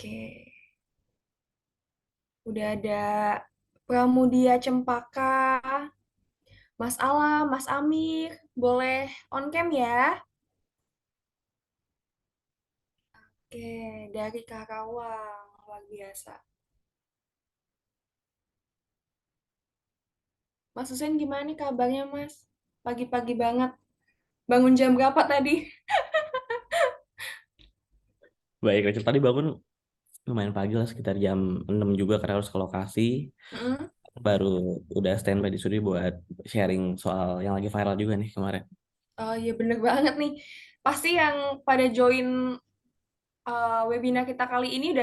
Oke, udah ada Pramudia Cempaka, Mas Alam, Mas Amir, boleh on cam ya? Oke, dari Karawang, luar biasa. Mas Husen gimana nih kabarnya Mas? Pagi-pagi banget. Bangun jam berapa tadi? Baik, Rachel tadi bangun lumayan pagi lah sekitar jam 6 juga karena harus ke lokasi. Mm-mm. Baru udah standby di studio buat sharing soal yang lagi viral juga nih kemarin. Oh iya bener banget nih. Pasti yang pada join webinar kita kali ini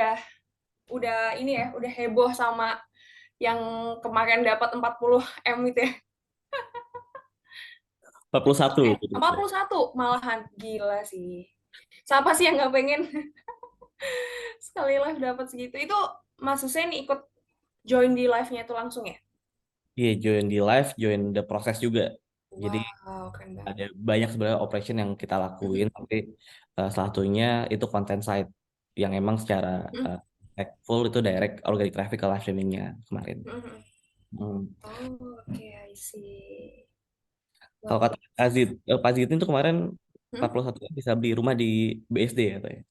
udah ini ya, udah heboh sama yang kemarin dapat 40 M itu ya. 41 gitu. 41 malahan gila sih. Siapa sih yang nggak pengen sekali live dapat segitu? Itu Mas Hussein ikut join di live-nya itu langsung ya? Iya, join di live, join the proses juga. Jadi Wow, keren banget. ada banyak sebenarnya operation yang kita Mm-mm. lakuin, tapi salah satunya itu content side yang emang secara Mm-mm. uh, full itu direct organic traffic ke live streamingnya kemarin. Mm-mm. Hmm. Oh, oke, I see. Luar Kalau kata biasa. Pak Zid itu kemarin Hmm? 41 bisa beli rumah di BSD ya, katanya.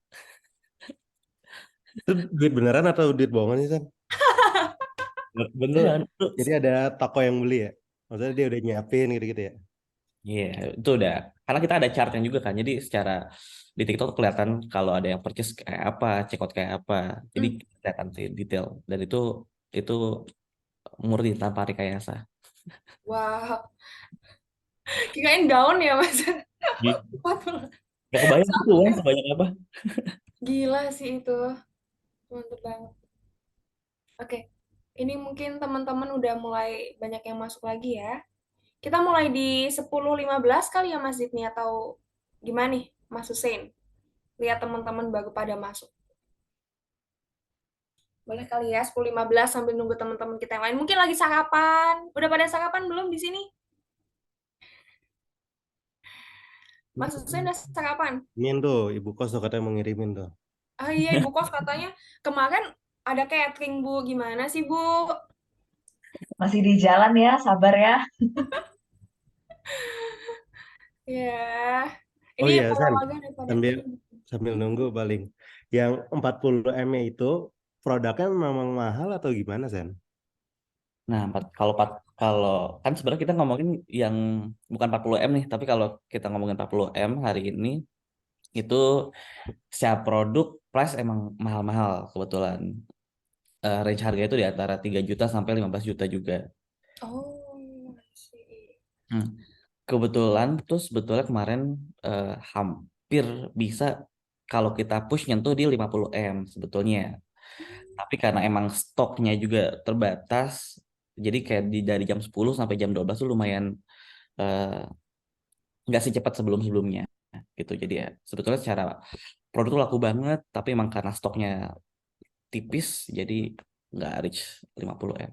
Itu duit beneran atau duit bohongan sih, San? Beneran. Jadi ada toko yang beli ya? Maksudnya dia udah nyiapin gitu-gitu ya? Iya, itu udah. Karena kita ada chartnya juga kan. Jadi secara di TikTok kelihatan kalau ada yang purchase kayak apa, checkout kayak apa. Jadi Hmm. kelihatan sih detail. Dan itu murni tanpa rekayasa. Wow, kirain daun ya Mas. Iya. 40. Gak kebayang tuh uang Sampai. sebanyak apa. Gila sih itu. Mantep banget. Oke, ini mungkin teman-teman udah mulai banyak yang masuk lagi ya. Kita mulai di 10.15 kali ya Mas Zidni atau gimana nih Mas Hussein? Lihat teman-teman baru pada masuk. Boleh kali ya 10.15 sambil nunggu teman-teman kita yang lain. Mungkin lagi sarapan. Udah pada sarapan belum di sini? Mas Hussein udah sarapan? Ini tuh, ibu kos tuh katanya mau ngirimin tuh. Ah iya, Ibu Kos katanya kemarin ada catering Bu. Gimana sih Bu? Masih di jalan ya, sabar ya. Ya, Oh ini iya, San. olahraga daripada Sambil ini. sambil nunggu paling. Yang 40 M itu produknya memang mahal atau gimana, San? Nah, kalau kan sebenarnya kita ngomongin yang bukan 40 M nih, tapi kalau kita ngomongin 40 M hari ini itu secara produk price emang mahal-mahal kebetulan. Range harga itu di antara 3 juta sampai 15 juta juga. Oh, I see. Hmm. Kebetulan terus sebetulnya kemarin hampir bisa kalau kita push nyentuh di 50 M sebetulnya. Tapi karena emang stoknya juga terbatas, jadi kayak dari jam 10 sampai jam 12 tuh lumayan eh, nggak secepat sebelum-sebelumnya gitu. Jadi ya sebetulnya secara produk tuh laku banget, tapi emang karena stoknya tipis, jadi nggak reach 50 M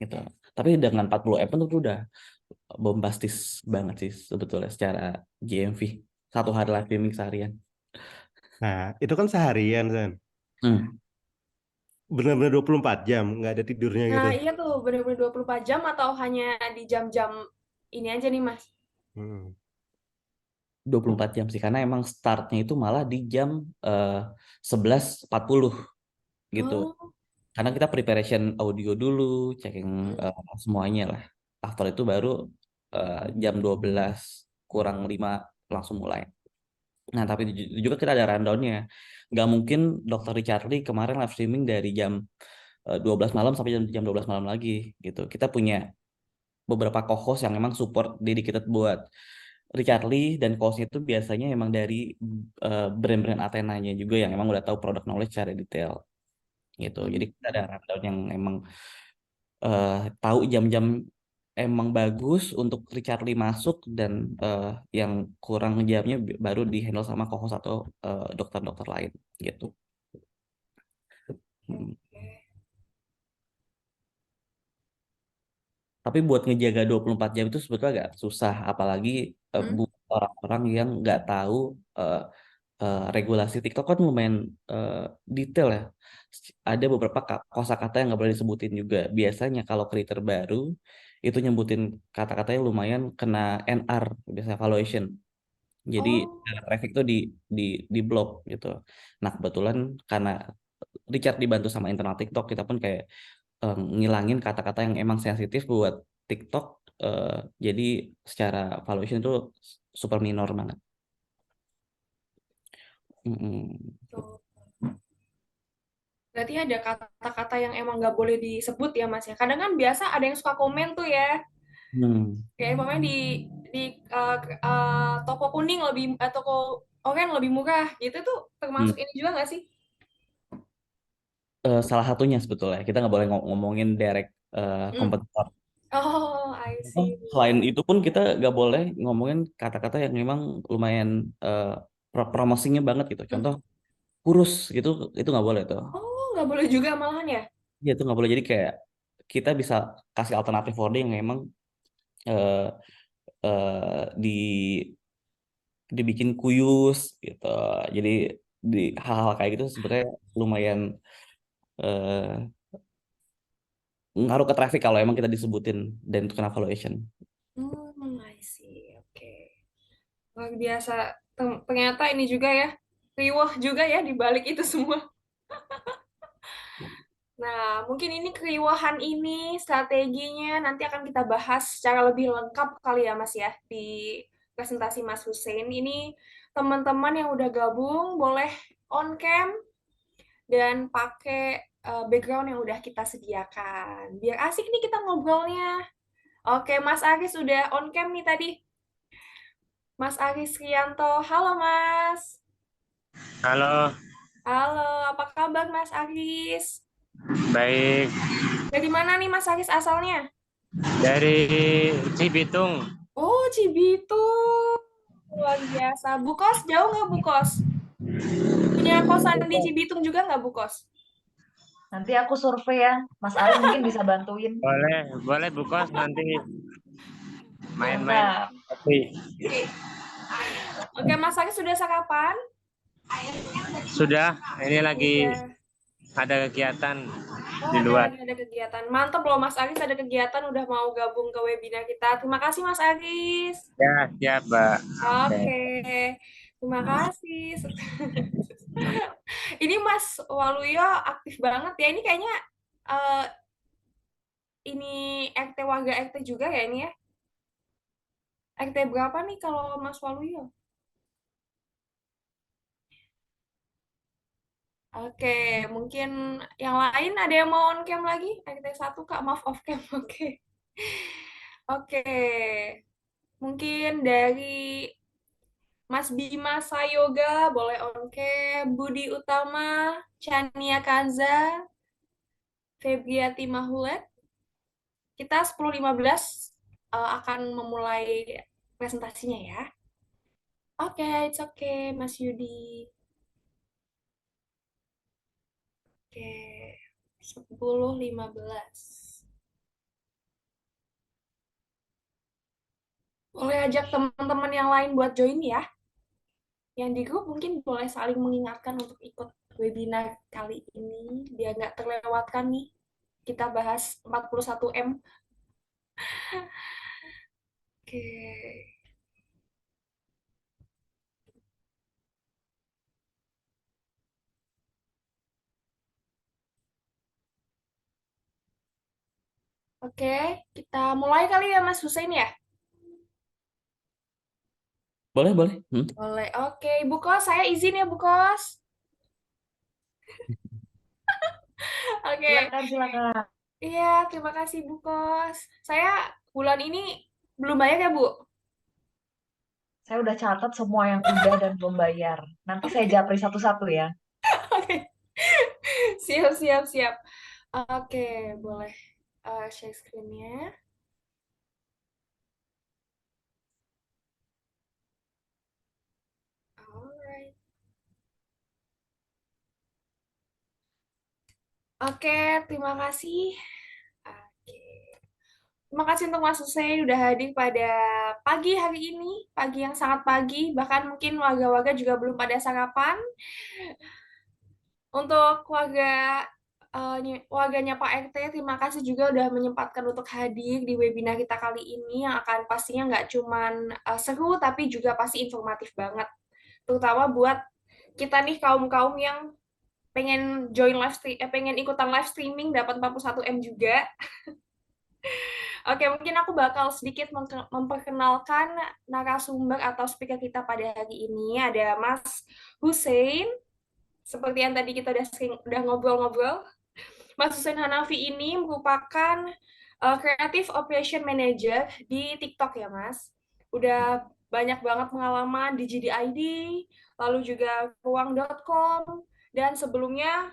gitu. Tapi dengan 40 M pun itu udah bombastis banget sih sebetulnya secara GMV. Satu hari live streaming seharian. Nah, itu kan seharian, San. Hmm. Bener-bener 24 jam, nggak ada tidurnya Nah, gitu. iya tuh, bener-bener 24 jam atau hanya di jam-jam ini aja nih, Mas? Hmm. 24 jam sih karena emang startnya itu malah di jam eh, 11.40 gitu. Oh, Karena kita preparation audio dulu, checking mm, semuanya lah. After itu baru jam 12 kurang 5 langsung mulai. Nah, tapi itu juga kita ada rundownnya. Nggak mungkin Dr. Richard Lee kemarin live streaming dari jam 12 malam sampai jam 12 malam lagi gitu. Kita punya beberapa co-host yang memang support dedicated buat Richard Lee dan co-hostnya itu biasanya emang dari brand-brand Athenanya juga yang emang udah tahu product knowledge secara detail gitu. Jadi mm. kita ada rundown yang emang tahu jam-jam emang bagus untuk Richard Lee masuk dan eh, yang kurang jamnya baru di handle sama co-host atau dokter-dokter lain gitu. Hmm. Oke. Tapi buat ngejaga 24 jam itu sebetulnya agak susah apalagi Mm. buat orang-orang yang nggak tahu eh, regulasi TikTok kan lumayan detail ya. Ada beberapa kosakata yang nggak boleh disebutin juga. Biasanya kalau creator baru itu nyebutin kata-kata yang lumayan kena NR, biasanya valuation. Jadi Oh, traffic tuh di di blok gitu. Nah kebetulan karena Richard dibantu sama internal TikTok, kita pun kayak ngilangin kata-kata yang emang sensitif buat TikTok. eh, jadi secara valuation itu super minor banget. Mm-mm. tuh. Berarti ada kata-kata yang emang nggak boleh disebut ya Mas ya. Kadang kan biasa ada yang suka komen tuh ya. Hmm. Kayak pokoknya di toko kuning lebih toko oranye lebih murah gitu tuh Hmm. termasuk ini juga nggak sih? Salah satunya sebetulnya kita nggak boleh ngomongin direct Hmm. kompetitor. Oh, I Oh, see. selain itu pun kita nggak boleh ngomongin kata-kata yang memang lumayan eh, promosinya banget gitu. Hmm. Contoh kurus gitu, itu nggak boleh tuh. Oh, nggak boleh juga malahan ya? Ya itu nggak boleh. Jadi kayak kita bisa kasih alternatif wording yang memang eh, di dibikin kuyus gitu. Jadi di hal-hal kayak gitu sebenarnya lumayan eh, ngaruh ke traffic kalau emang kita disebutin dan itu kena valuation. I see. Oke. Luar biasa. Ternyata ini juga ya, riwah juga ya di balik itu semua. Nah, mungkin ini keriwahan ini, strateginya nanti akan kita bahas secara lebih lengkap kali ya Mas ya, di presentasi Mas Hussein. Ini teman-teman yang udah gabung boleh on cam dan pakai background yang udah kita sediakan. Biar asik nih kita ngobrolnya. Oke, Mas Aris udah on cam nih tadi. Mas Aris Rianto. Halo Mas. Halo, Halo, apa kabar Mas Aris? baik. Dari mana nih Mas Aris asalnya? Dari Cibitung. Oh, Cibitung. Luar biasa. Bu Kos, jauh nggak Bu Kos? Punya kosan di Cibitung juga nggak Bu Kos? Nanti aku survei ya. Mas Ari mungkin bisa bantuin. Boleh, boleh Bu Kos nanti main-main. Mantap. Oke. Oke, Mas Aris sudah sarapan? Sudah, ini lagi Udah. ada kegiatan Oh, di luar. lagi ada kegiatan. Mantap loh Mas Aris ada kegiatan udah mau gabung ke webinar kita. Terima kasih Mas Aris. Ya, siap, Mbak. Oke. Oke. Terima kasih. Ini Mas Waluyo aktif banget ya. Ini kayaknya eh, ini RT warga RT juga ya ini ya. RT berapa nih kalau Mas Waluyo? Oke, mungkin yang lain ada yang mau on cam lagi? RT 1 Kak, maaf off cam. Oke. Oke. Mungkin dari Mas Bima Sayoga boleh on cam, Budi Utama, Chania Kanza, Febriati Mahulet. Kita 10.15 akan memulai presentasinya ya. Oke, it's okay, Mas Yudi. Oke, 10.15. Boleh ajak teman-teman yang lain buat join ya. Yang di grup mungkin boleh saling mengingatkan untuk ikut webinar kali ini, biar nggak terlewatkan nih. Kita bahas 41M. Oke. Oke, kita mulai kali ya Mas Hussein ya? Boleh, boleh. Hmm. Boleh. Oke, Bu Kos, saya izin ya Bu Kos. Oke. Silakan, silakan. Iya, terima kasih Bu Kos. Saya bulan ini belum bayar ya Bu? Saya udah catat semua yang udah dan belum bayar. Nanti saya Oke. japri satu-satu ya. Oke. Siap, siap, siap. Oke, boleh share screen-nya. Alright. Oke, terima kasih. Oke. Terima kasih untuk Mas Hussein udah hadir pada pagi hari ini, pagi yang sangat pagi, bahkan mungkin warga-warga juga belum pada sarapan. Untuk warganya Pak RT, terima kasih juga udah menyempatkan untuk hadir di webinar kita kali ini yang akan pastinya nggak cuman seru tapi juga pasti informatif banget. Terutama buat kita nih kaum-kaum yang pengen ikutan live streaming dapat 41M juga. Oke, mungkin aku bakal sedikit memperkenalkan narasumber atau speaker kita pada hari ini. Ada Mas Hussein, seperti yang tadi kita udah ngobrol-ngobrol. Mas Hussein Hanafi ini merupakan Creative Operation Manager di TikTok ya, Mas. Udah banyak banget pengalaman di GDID, lalu juga ruang.com, dan sebelumnya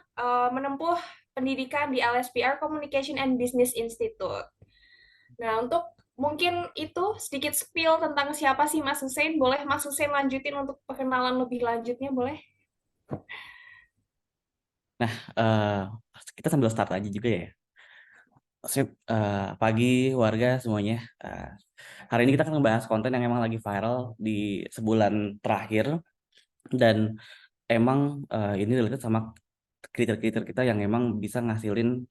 menempuh pendidikan di LSPR Communication and Business Institute. Nah, untuk mungkin itu sedikit spill tentang siapa sih Mas Hussein. Boleh Mas Hussein lanjutin untuk perkenalan lebih lanjutnya, boleh? Nah, kita sambil start aja juga ya. Sip, pagi warga semuanya. Hari ini kita akan ngebahas konten yang emang lagi viral di sebulan terakhir dan emang ini related sama kriteria kita yang emang bisa ngasilin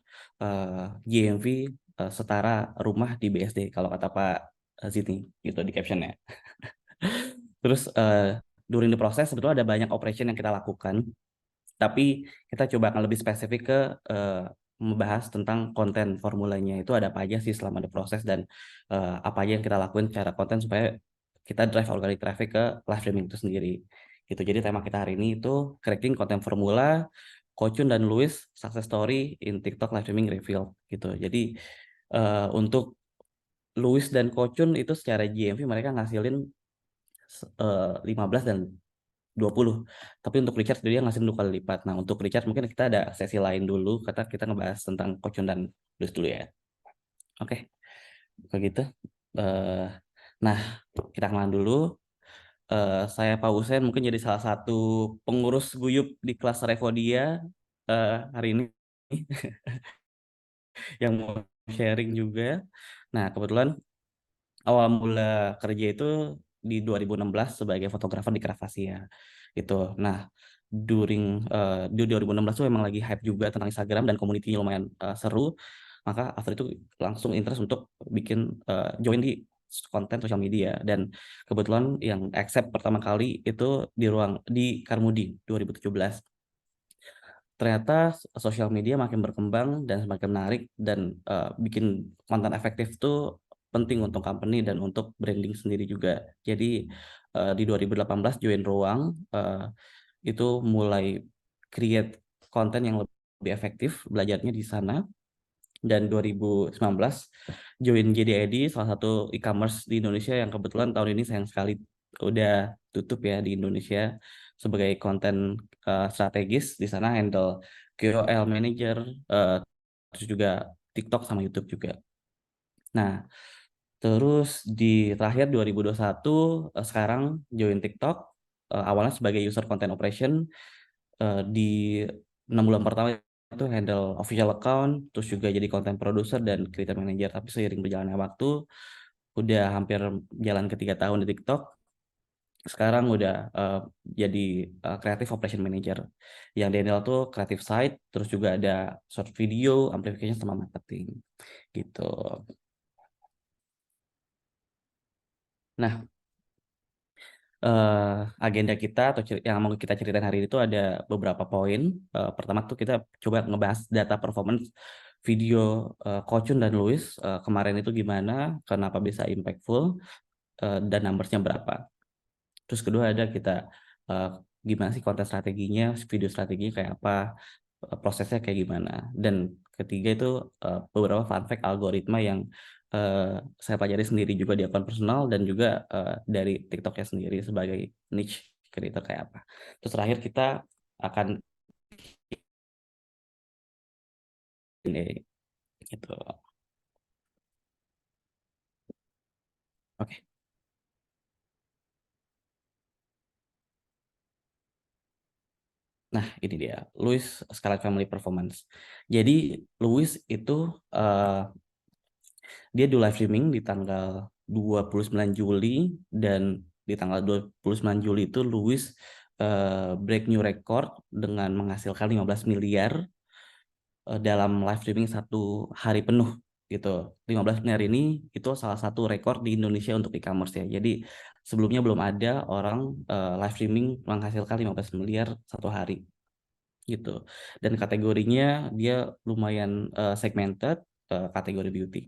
GMV setara rumah di BSD kalau kata Pak Zidni gitu di captionnya. Terus during the process sebetulnya ada banyak operation yang kita lakukan, tapi kita coba akan lebih spesifik ke membahas tentang konten formulanya itu ada apa aja sih selama the proses dan apa aja yang kita lakuin secara konten supaya kita drive organic traffic ke live streaming itu sendiri. Gitu. Jadi tema kita hari ini itu cracking konten formula, Kochun dan Louis success story in TikTok live streaming reveal gitu. Jadi untuk Louis dan Kochun itu secara GMV mereka ngasilin 15 dan 20. Tapi untuk Richard dia ngasih 2 kali lipat. Nah, untuk Richard mungkin kita ada sesi lain dulu, kata kita ngebahas tentang Kochun dan Luz dulu ya. Oke, begitu. Nah, kita kenalan dulu. Saya Pak Husen mungkin jadi salah satu pengurus guyup di kelas Revodia hari ini yang mau sharing juga. Nah, kebetulan awal mula kerja itu di 2016 sebagai fotografer di Kravasia gitu. Nah, di 2016 tuh emang lagi hype juga tentang Instagram dan community-nya lumayan seru. Maka after itu langsung interest untuk bikin join di konten sosial media dan kebetulan yang accept pertama kali itu di Karmudi 2017. Ternyata sosial media makin berkembang dan semakin menarik dan bikin konten efektif itu penting untuk company dan untuk branding sendiri juga. Jadi di 2018 join Ruang itu mulai create konten yang lebih efektif belajarnya di sana dan 2019 join JDID salah satu e-commerce di Indonesia yang kebetulan tahun ini sayang sekali udah tutup ya di Indonesia sebagai konten strategis di sana handle KOL manager terus juga TikTok sama YouTube juga. Nah, terus di terakhir 2021 sekarang join TikTok awalnya sebagai user content operation di 6 bulan pertama itu handle official account, terus juga jadi content producer dan creator manager. Tapi seiring berjalannya waktu, udah hampir jalan ke 3 tahun di TikTok, sekarang udah jadi creative operation manager. Yang di handle tuh creative side, terus juga ada short video, amplification sama marketing gitu. Nah, agenda kita atau yang mau kita ceritain hari ini itu ada beberapa poin. Pertama tuh kita coba ngebahas data performance video Kochun dan Louis kemarin itu gimana, kenapa bisa impactful, dan numbersnya berapa. Terus kedua ada kita gimana sih konten strateginya, video strateginya kayak apa, prosesnya kayak gimana. Dan ketiga itu beberapa fun fact algoritma yang saya pelajari sendiri juga di akun personal dan juga dari TikToknya sendiri sebagai niche creator kayak apa. Terus terakhir kita akan ini gitu. Oke. Nah, ini dia, Louis Scarlett Family Performance. Jadi Louis itu Dia di live streaming di tanggal 29 Juli dan di tanggal 29 Juli itu Lewis break new record dengan menghasilkan 15 miliar dalam live streaming satu hari penuh gitu. 15 miliar ini itu salah satu rekor di Indonesia untuk e-commerce ya. Jadi sebelumnya belum ada orang live streaming menghasilkan 15 miliar satu hari gitu. Dan kategorinya dia lumayan segmented, kategori beauty.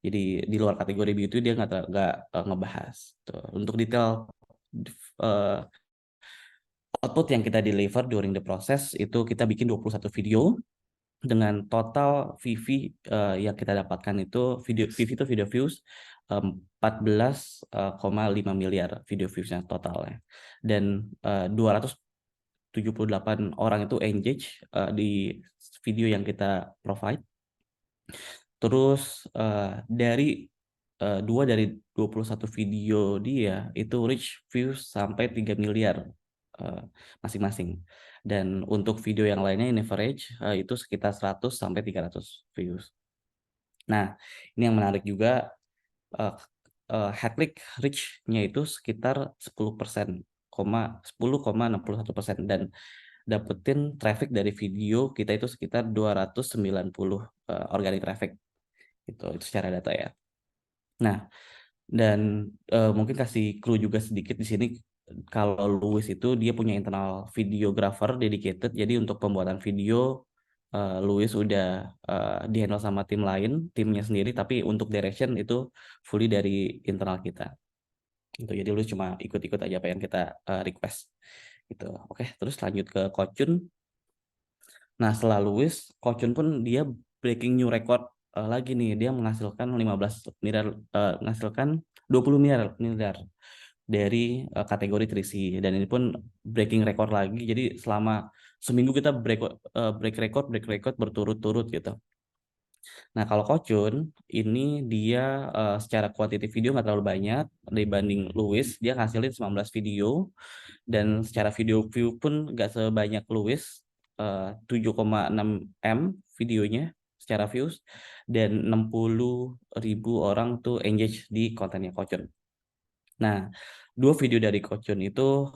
Jadi di luar kategori beauty dia nggak ngebahas. Tuh. Untuk detail output yang kita deliver during the process itu kita bikin 21 video dengan total VV yang kita dapatkan itu VV itu video views 14,5 miliar video viewsnya totalnya. Dan 278 orang itu engage di video yang kita provide. Terus dari 2 dari 21 video dia itu reach views sampai 3 miliar masing-masing. Dan untuk video yang lainnya in average itu sekitar 100 sampai 300 views. Nah, ini yang menarik juga head click reach-nya itu sekitar 10%, 10,61% dan dapetin traffic dari video kita itu sekitar 290 organic traffic. Itu secara data ya. Nah, dan mungkin kasih clue juga sedikit di sini kalau Lewis itu dia punya internal videographer dedicated. Jadi untuk pembuatan video Lewis udah dihandle sama tim lain, timnya sendiri, tapi untuk direction itu fully dari internal kita. Gitu. Jadi Lewis cuma ikut-ikut aja apa yang kita request. Gitu. Oke, terus lanjut ke Coach Chun. Nah, setelah Lewis, Coach Chun pun dia breaking new record lagi nih. Dia menghasilkan 15 miliar, menghasilkan 20 miliar dari kategori 3C. Dan ini pun breaking record lagi. Jadi selama seminggu kita break record berturut-turut gitu. Nah, kalau Coach Chun ini dia secara kuantiti video nggak terlalu banyak dibanding Lewis. Dia ngasilin 19 video dan secara video view pun nggak sebanyak Lewis, 7,6 M videonya secara views dan 60.000 orang tuh engage di kontennya Coach Chun. Nah, 2 video dari Coach Chun itu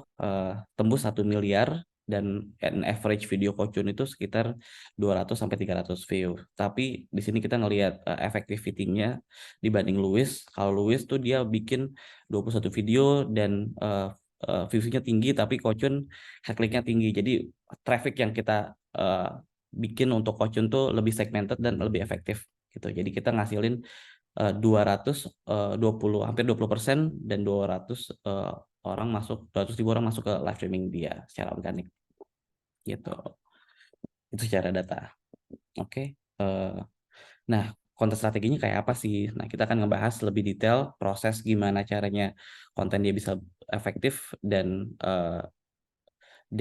tembus 1 miliar dan an average video Coach Chun itu sekitar 200 sampai 300 view. Tapi di sini kita ngelihat effectivity-nya dibanding Lewis. Kalau Lewis tuh dia bikin 21 video dan views-nya tinggi tapi Coach Chun head click-nya tinggi. Jadi traffic yang kita bikin untuk Coach Chun tuh lebih segmented dan lebih efektif gitu. Jadi kita ngasilin 220 hampir 20% dan 200 orang masuk 200.000 orang masuk ke live streaming dia secara organik gitu. Itu secara data. Oke. Nah, konten strateginya kayak apa sih? Nah, kita akan ngebahas lebih detail proses gimana caranya konten dia bisa efektif dan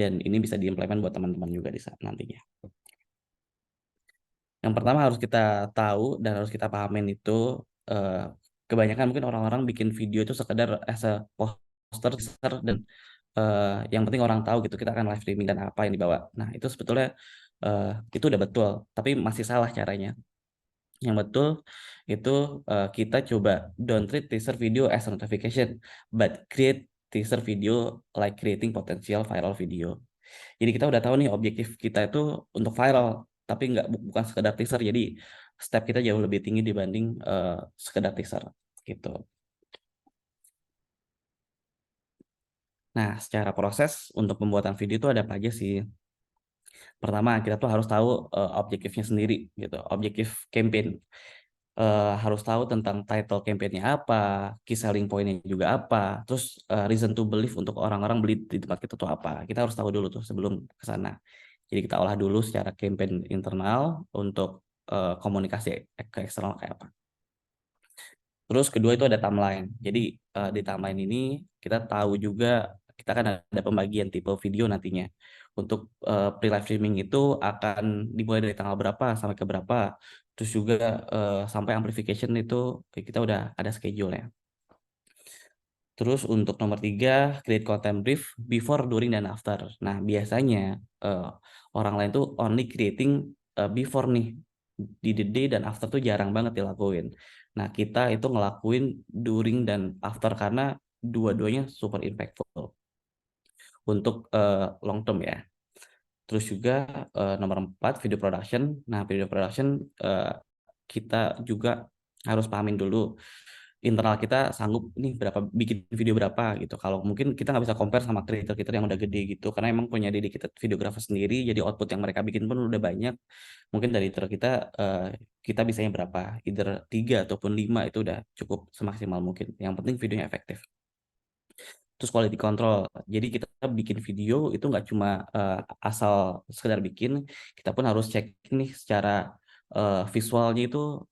ini bisa diimplement buat teman-teman juga di saat nantinya. Yang pertama harus kita tahu dan harus kita pahamin itu kebanyakan mungkin orang-orang bikin video itu sekedar as a poster dan yang penting orang tahu gitu kita akan live streaming dan apa yang dibawa. Nah itu sebetulnya itu udah betul, tapi masih salah caranya. Yang betul itu kita coba don't treat teaser video as a notification, but create teaser video like creating potential viral video. Jadi kita udah tahu nih objektif kita itu untuk viral, tapi bukan sekedar teaser. Jadi step kita jauh lebih tinggi dibanding sekedar teaser gitu. Nah, secara proses untuk pembuatan video itu ada apa aja sih? Pertama, kita tuh harus tahu objektifnya sendiri gitu, objektif campaign. Harus tahu tentang title campaign-nya apa, key selling point-nya juga apa, terus reason to believe untuk orang-orang beli di tempat kita tuh apa. Kita harus tahu dulu tuh sebelum ke sana. Jadi kita olah dulu secara campaign internal untuk komunikasi ke eksternal kayak apa. Terus kedua itu ada timeline. Jadi di timeline ini kita tahu juga kita kan ada pembagian tipe video nantinya. Untuk pre-live streaming itu akan dimulai dari tanggal berapa sampai ke berapa. Terus juga sampai amplification itu kita udah ada schedule-nya. Terus untuk nomor 3, create content brief before, during, dan after. Nah biasanya orang lain tuh only creating before nih. di the day dan after tuh jarang banget dilakuin. Nah, kita itu ngelakuin during dan after karena dua-duanya super impactful untuk long term ya. Terus juga nomor 4 video production. Nah, video production kita juga harus pahamin dulu internal kita sanggup nih berapa bikin video berapa gitu. Kalau mungkin kita nggak bisa compare sama creator-creator yang udah gede gitu, karena emang punya dedicated videographer sendiri, jadi output yang mereka bikin pun udah banyak. Mungkin dari editor kita kita bisanya berapa, either 3 ataupun 5 itu udah cukup semaksimal mungkin. Yang penting videonya efektif. Terus quality control. Jadi kita bikin video itu nggak cuma asal sekedar bikin, kita pun harus cek nih secara visualnya itu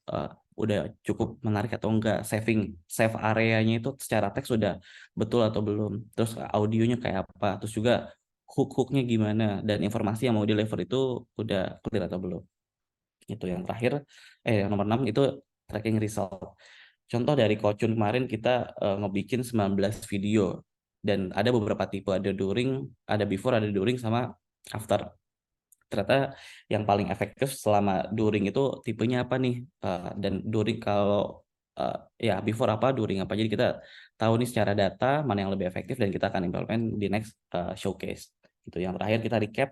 udah cukup menarik atau enggak, save areanya itu secara teks sudah betul atau belum, terus audionya kayak apa, terus juga hook-hooknya gimana, dan informasi yang mau deliver itu udah clear atau belum. Itu yang terakhir, yang nomor 6 itu tracking result. Contoh dari Kocun kemarin kita ngebikin 19 video dan ada beberapa tipe, ada during, ada before, ada during sama after. Ternyata yang paling efektif selama during itu tipenya apa nih? Dan during kalau ya before apa, during apa. Jadi kita tahu nih secara data mana yang lebih efektif dan kita akan implement di next showcase. Itu yang terakhir kita recap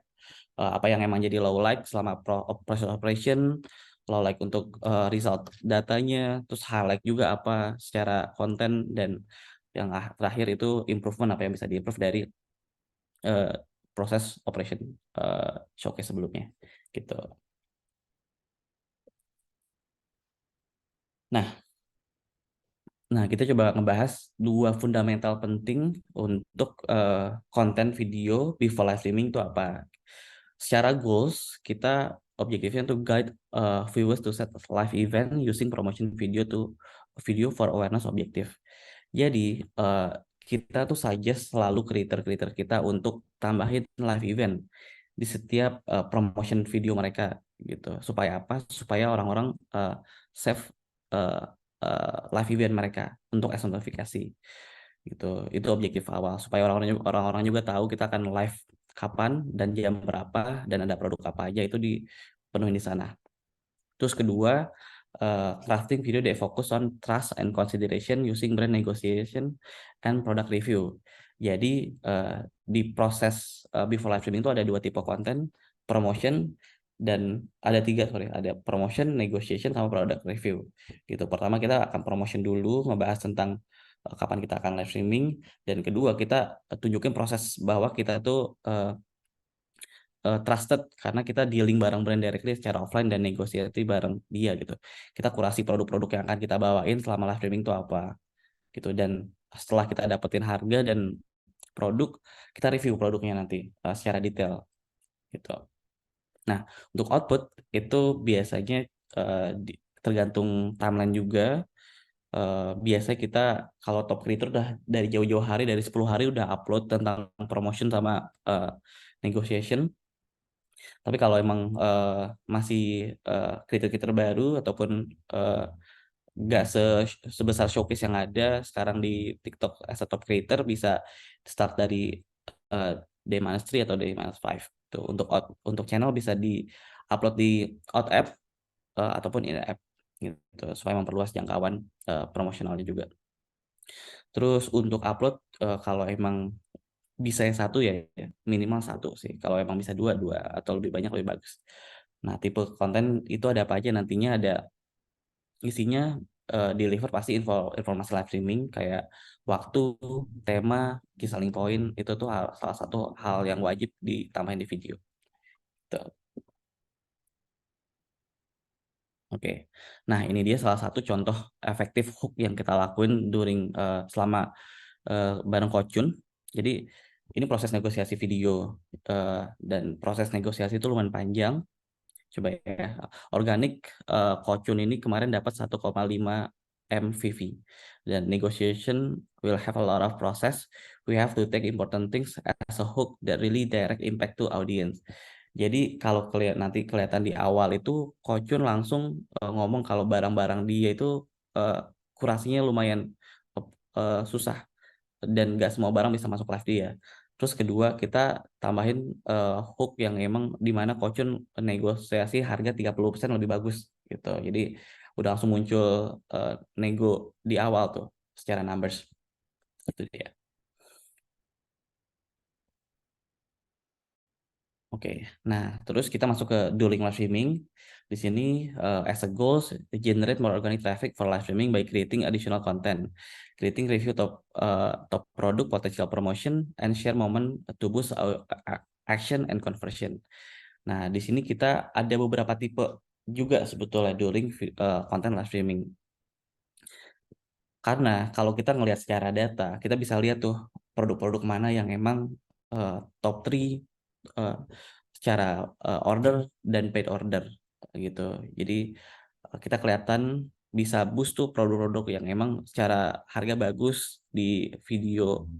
apa yang emang jadi low light selama proses operation, low light untuk result datanya, terus highlight juga apa secara konten, dan yang terakhir itu improvement apa yang bisa diimprove dari proses operation showcase sebelumnya gitu. Nah, kita coba ngebahas 2 fundamental penting untuk konten video before live streaming itu apa. Secara goals, kita objektifnya untuk guide viewers to set live event using promotion video for awareness objektif. Jadi kita tuh suggest selalu creator-creator kita untuk tambahin live event di setiap promotion video mereka gitu. Supaya apa? Supaya orang-orang save live event mereka untuk as notifikasi gitu. Itu objektif awal supaya orang-orang juga tahu kita akan live kapan dan jam berapa dan ada produk apa aja itu dipenuhi di sana. Terus kedua, crafting video that focus on trust and consideration using brand negotiation and product review. Jadi di proses before live streaming itu ada 2 tipe konten, promotion dan ada 3, ada promotion, negotiation sama product review. Gitu. Pertama kita akan promotion dulu, ngebahas tentang kapan kita akan live streaming, dan kedua kita tunjukin proses bahwa kita tuh trusted karena kita dealing bareng brand directly secara offline dan negosiasi bareng dia gitu. Kita kurasi produk-produk yang akan kita bawain selama live streaming itu apa gitu, dan setelah kita dapetin harga dan produk, kita review produknya nanti secara detail gitu. Nah, untuk output itu biasanya tergantung timeline juga. Biasanya kita kalau top creator udah dari jauh-jauh hari, dari 10 hari udah upload tentang promotion sama negotiation. Tapi kalau emang masih creator-creator baru ataupun nggak sebesar showcase yang ada sekarang di TikTok as a top creator, bisa start dari D-3 atau D-5 tuh. Untuk channel bisa di upload di out app ataupun in app gitu supaya memperluas jangkauan promosionalnya juga. Terus untuk upload kalau emang bisa yang 1 ya minimal 1 sih. Kalau emang bisa 2 atau lebih banyak lebih bagus. Nah, tipe konten itu ada apa aja nantinya, ada isinya deliver pasti informasi live streaming kayak waktu, tema, key selling point, itu tuh salah satu hal yang wajib ditambahin di video. Tuh. Oke. Nah, ini dia salah satu contoh efektif hook yang kita lakuin during selama bareng Kocun. Jadi ini proses negosiasi video dan proses negosiasi itu lumayan panjang. Coba ya, organik Kocun ini kemarin dapat 1,5 MVV dan negotiation will have a lot of process. We have to take important things as a hook that really direct impact to audience. Jadi kalau nanti kelihatan di awal itu Kocun langsung ngomong kalau barang-barang dia itu kurasinya lumayan susah dan nggak semua barang bisa masuk live dia. Terus kedua kita tambahin hook yang emang dimana Kocun negosiasi harga 30% lebih bagus gitu. Jadi udah langsung muncul nego di awal tuh secara numbers. Itu dia. Oke, nah terus kita masuk ke dueling live streaming. Di sini as a goals, generate more organic traffic for live streaming by creating additional content, creating review top product, potential promotion, and share moment to boost action and conversion. Nah, di sini kita ada beberapa tipe juga sebetulnya dueling content live streaming. Karena kalau kita ngelihat secara data, kita bisa lihat tuh produk-produk mana yang emang top 3 secara order dan paid order gitu. Jadi kita kelihatan bisa boost tuh produk-produk yang emang secara harga bagus di video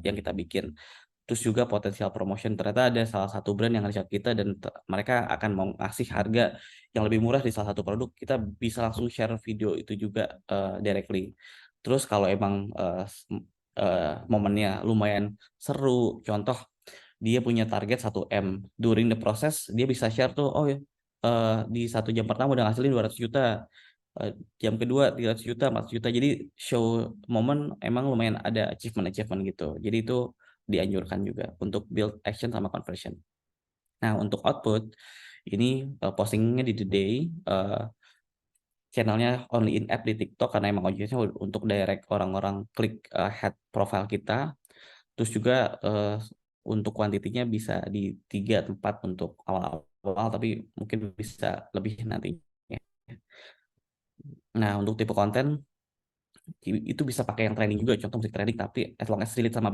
yang kita bikin. Terus juga potensial promotion, ternyata ada salah satu brand yang ngechat kita dan mereka akan mau ngasih harga yang lebih murah di salah satu produk, kita bisa langsung share video itu juga directly. Terus kalau emang momennya lumayan seru, contoh dia punya target 1M, during the process dia bisa share tuh, oh ya di 1 jam pertama udah ngasilin 200 juta, jam kedua 300 juta, 400 juta, jadi show momen emang lumayan ada achievement gitu, jadi itu dianjurkan juga untuk build action sama conversion. Nah untuk output ini postingnya di The Day, channelnya only in app di TikTok karena emang audiensnya untuk direct orang-orang klik head profile kita. Terus juga untuk kuantitinya bisa di 3 tempat untuk awal-awal, tapi mungkin bisa lebih nantinya. Nah untuk tipe konten itu bisa pakai yang training juga, contoh musik training, tapi as long as relate sama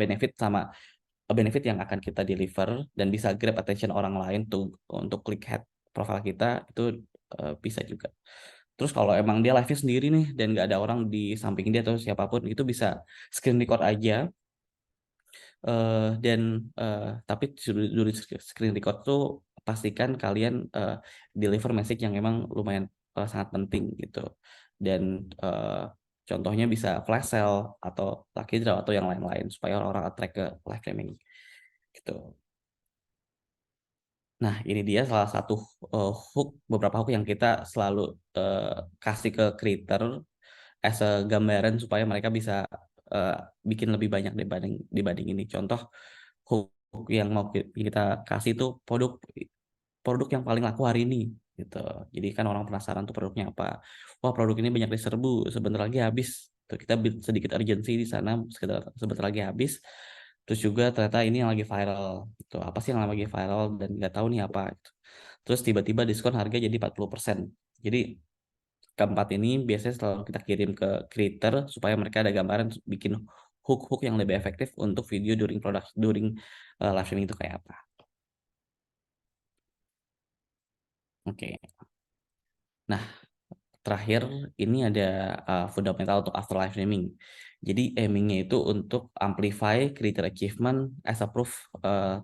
benefit yang akan kita deliver dan bisa grab attention orang lain tuh untuk klik head profile kita, itu bisa juga. Terus kalau emang dia live sendiri nih dan nggak ada orang di samping dia atau siapapun, itu bisa screen record aja. Dan tapi dulu screen record tuh pastikan kalian deliver message yang emang lumayan sangat penting gitu. Dan contohnya bisa flash sale atau lucky draw atau yang lain-lain supaya orang-orang attract ke live streaming gitu. Nah, ini dia salah satu beberapa hook yang kita selalu kasih ke creator as a gambaran supaya mereka bisa bikin lebih banyak dibanding ini. Contoh hook yang mau kita kasih itu produk yang paling laku hari ini gitu. Jadi kan orang penasaran tuh produknya apa. Wah, produk ini banyak diserbu, sebentar lagi habis. Tuh, kita sedikit urgency di sana, sebentar lagi habis. Terus juga ternyata ini yang lagi viral. Gitu. Apa sih yang lagi viral dan nggak tahu nih apa. Gitu. Terus tiba-tiba diskon harga jadi 40%. Jadi keempat ini biasanya selalu kita kirim ke creator supaya mereka ada gambaran bikin hook-hook yang lebih efektif untuk video during live streaming itu kayak apa. Oke. Nah, terakhir ini ada fundamental untuk after live streaming. Jadi aimingnya itu untuk amplify creator achievement as a proof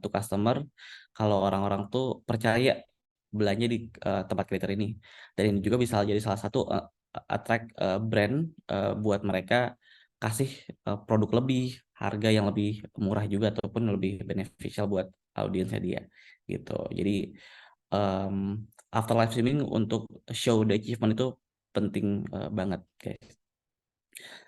to customer kalau orang-orang tuh percaya belanja di tempat creator ini. Dan ini juga bisa jadi salah satu attract brand buat mereka kasih produk lebih, harga yang lebih murah juga ataupun lebih beneficial buat audiensnya dia gitu. Jadi after live streaming untuk show the achievement itu penting banget guys.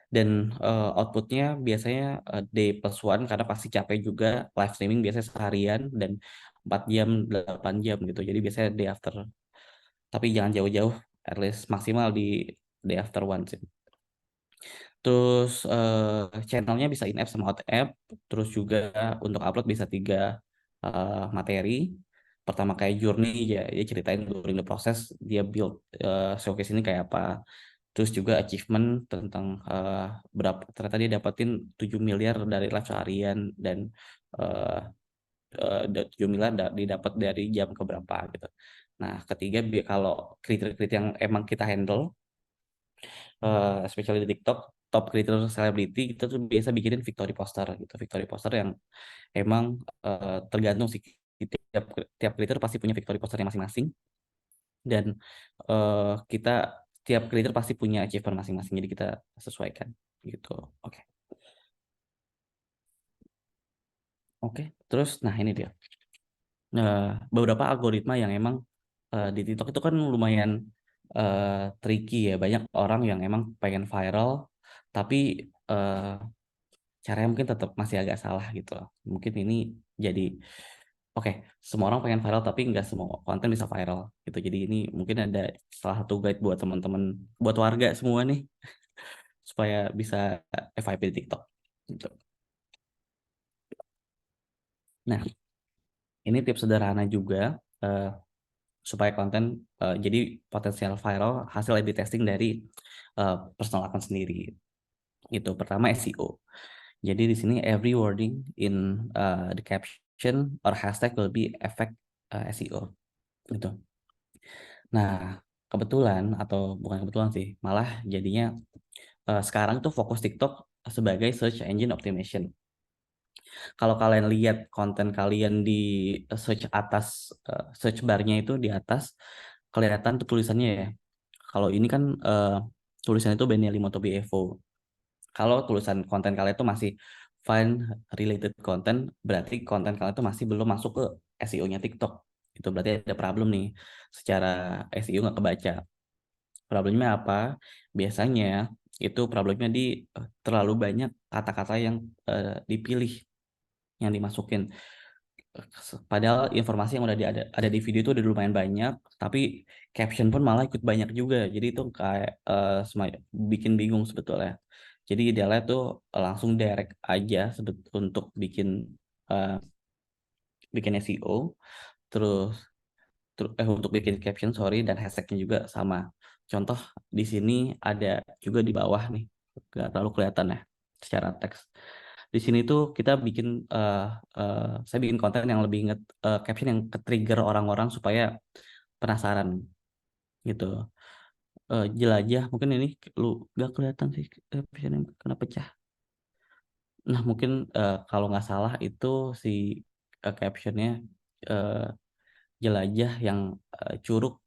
Dan outputnya biasanya day+1 karena pasti capek juga, live streaming biasanya seharian dan 4 jam 8 jam gitu, jadi biasanya day after, tapi jangan jauh-jauh, at least maksimal di day after one sih. Terus channelnya bisa in app sama out app. Terus juga untuk upload bisa 3 materi. Pertama kayak journey ya, dia ceritain during the process dia build showcase ini kayak apa. Terus juga achievement tentang berapa ternyata dia dapetin 7 miliar dari live seharian dan 7 miliar didapat dari jam keberapa gitu. Nah, ketiga kalau kriteria yang emang kita handle, especially di TikTok, top creator celebrity kita tuh biasa bikinin victory poster gitu. Victory poster yang emang tergantung sih, tiap creator pasti punya victory posternya masing-masing, dan kita tiap creator pasti punya achievement masing-masing, jadi kita sesuaikan gitu. Oke. Oke, terus nah ini dia. Beberapa algoritma yang emang di TikTok itu kan lumayan tricky ya. Banyak orang yang emang pengen viral, tapi caranya mungkin tetap masih agak salah gitu. Mungkin ini jadi oke, semua orang pengen viral tapi nggak semua konten bisa viral gitu. Jadi ini mungkin ada salah satu guide buat teman-teman, buat warga semua nih supaya bisa FYP di TikTok gitu. Nah, ini tips sederhana juga supaya konten jadi potensial viral hasil A/B testing dari personal account sendiri. Itu pertama SEO. Jadi di sini every wording in the caption or hashtag will be affect SEO gitu. Nah, kebetulan atau bukan kebetulan sih, malah jadinya sekarang tuh fokus TikTok sebagai search engine optimization. Kalau kalian lihat konten kalian di search atas, search barnya itu di atas, kelihatan tuh tulisannya ya. Kalau ini kan tulisannya itu Benelli Moto BFO. Kalau tulisan konten kalian itu masih find related content, berarti konten kalian itu masih belum masuk ke SEO-nya TikTok. Itu berarti ada problem nih. Secara SEO nggak kebaca. Problemnya apa? Biasanya itu problemnya di terlalu banyak kata-kata yang dipilih, yang dimasukin. Padahal informasi yang udah ada di video itu udah lumayan banyak, tapi caption pun malah ikut banyak juga. Jadi itu kayak bikin bingung sebetulnya. Jadi idealnya tuh langsung direct aja untuk eh, bikin SEO, terus untuk bikin caption dan hashtagnya juga sama. Contoh di sini ada juga di bawah nih, nggak terlalu kelihatan ya secara teks. Di sini tuh kita saya bikin konten yang lebih caption yang ke-trigger orang-orang supaya penasaran gitu. Jelajah mungkin ini lu nggak kelihatan sih caption yang kena pecah. Nah mungkin kalau nggak salah itu si captionnya eh, jelajah yang curug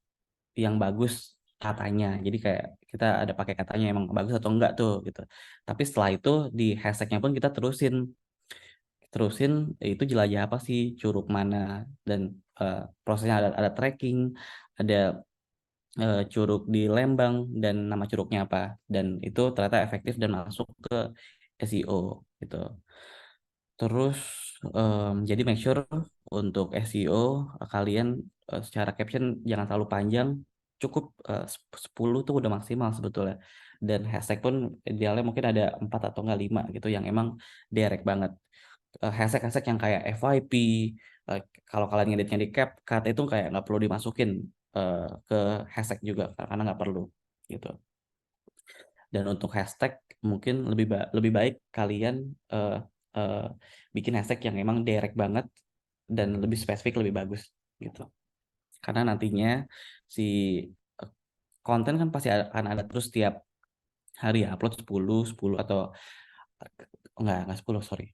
yang bagus katanya. Jadi kayak kita ada pakai katanya emang bagus atau enggak tuh gitu. Tapi setelah itu di hashtagnya pun kita terusin itu jelajah apa sih, curug mana, dan prosesnya ada tracking, ada curug di Lembang dan nama curugnya apa, dan itu ternyata efektif dan masuk ke SEO gitu. Terus jadi make sure untuk SEO kalian secara caption jangan terlalu panjang, cukup 10 tuh udah maksimal sebetulnya. Dan hashtag pun idealnya mungkin ada 4 atau enggak 5 gitu yang emang direct banget. Hashtag-hashtag yang kayak FYP, kalau kalian ngeditnya di CapCut itu kayak nggak perlu dimasukin ke hashtag juga karena nggak perlu gitu. Dan untuk hashtag mungkin lebih baik kalian uh, bikin hashtag yang emang direct banget dan lebih spesifik, lebih bagus gitu. Karena nantinya si uh, konten kan pasti akan ada terus tiap hari ya, upload 10 atau enggak 10, sorry.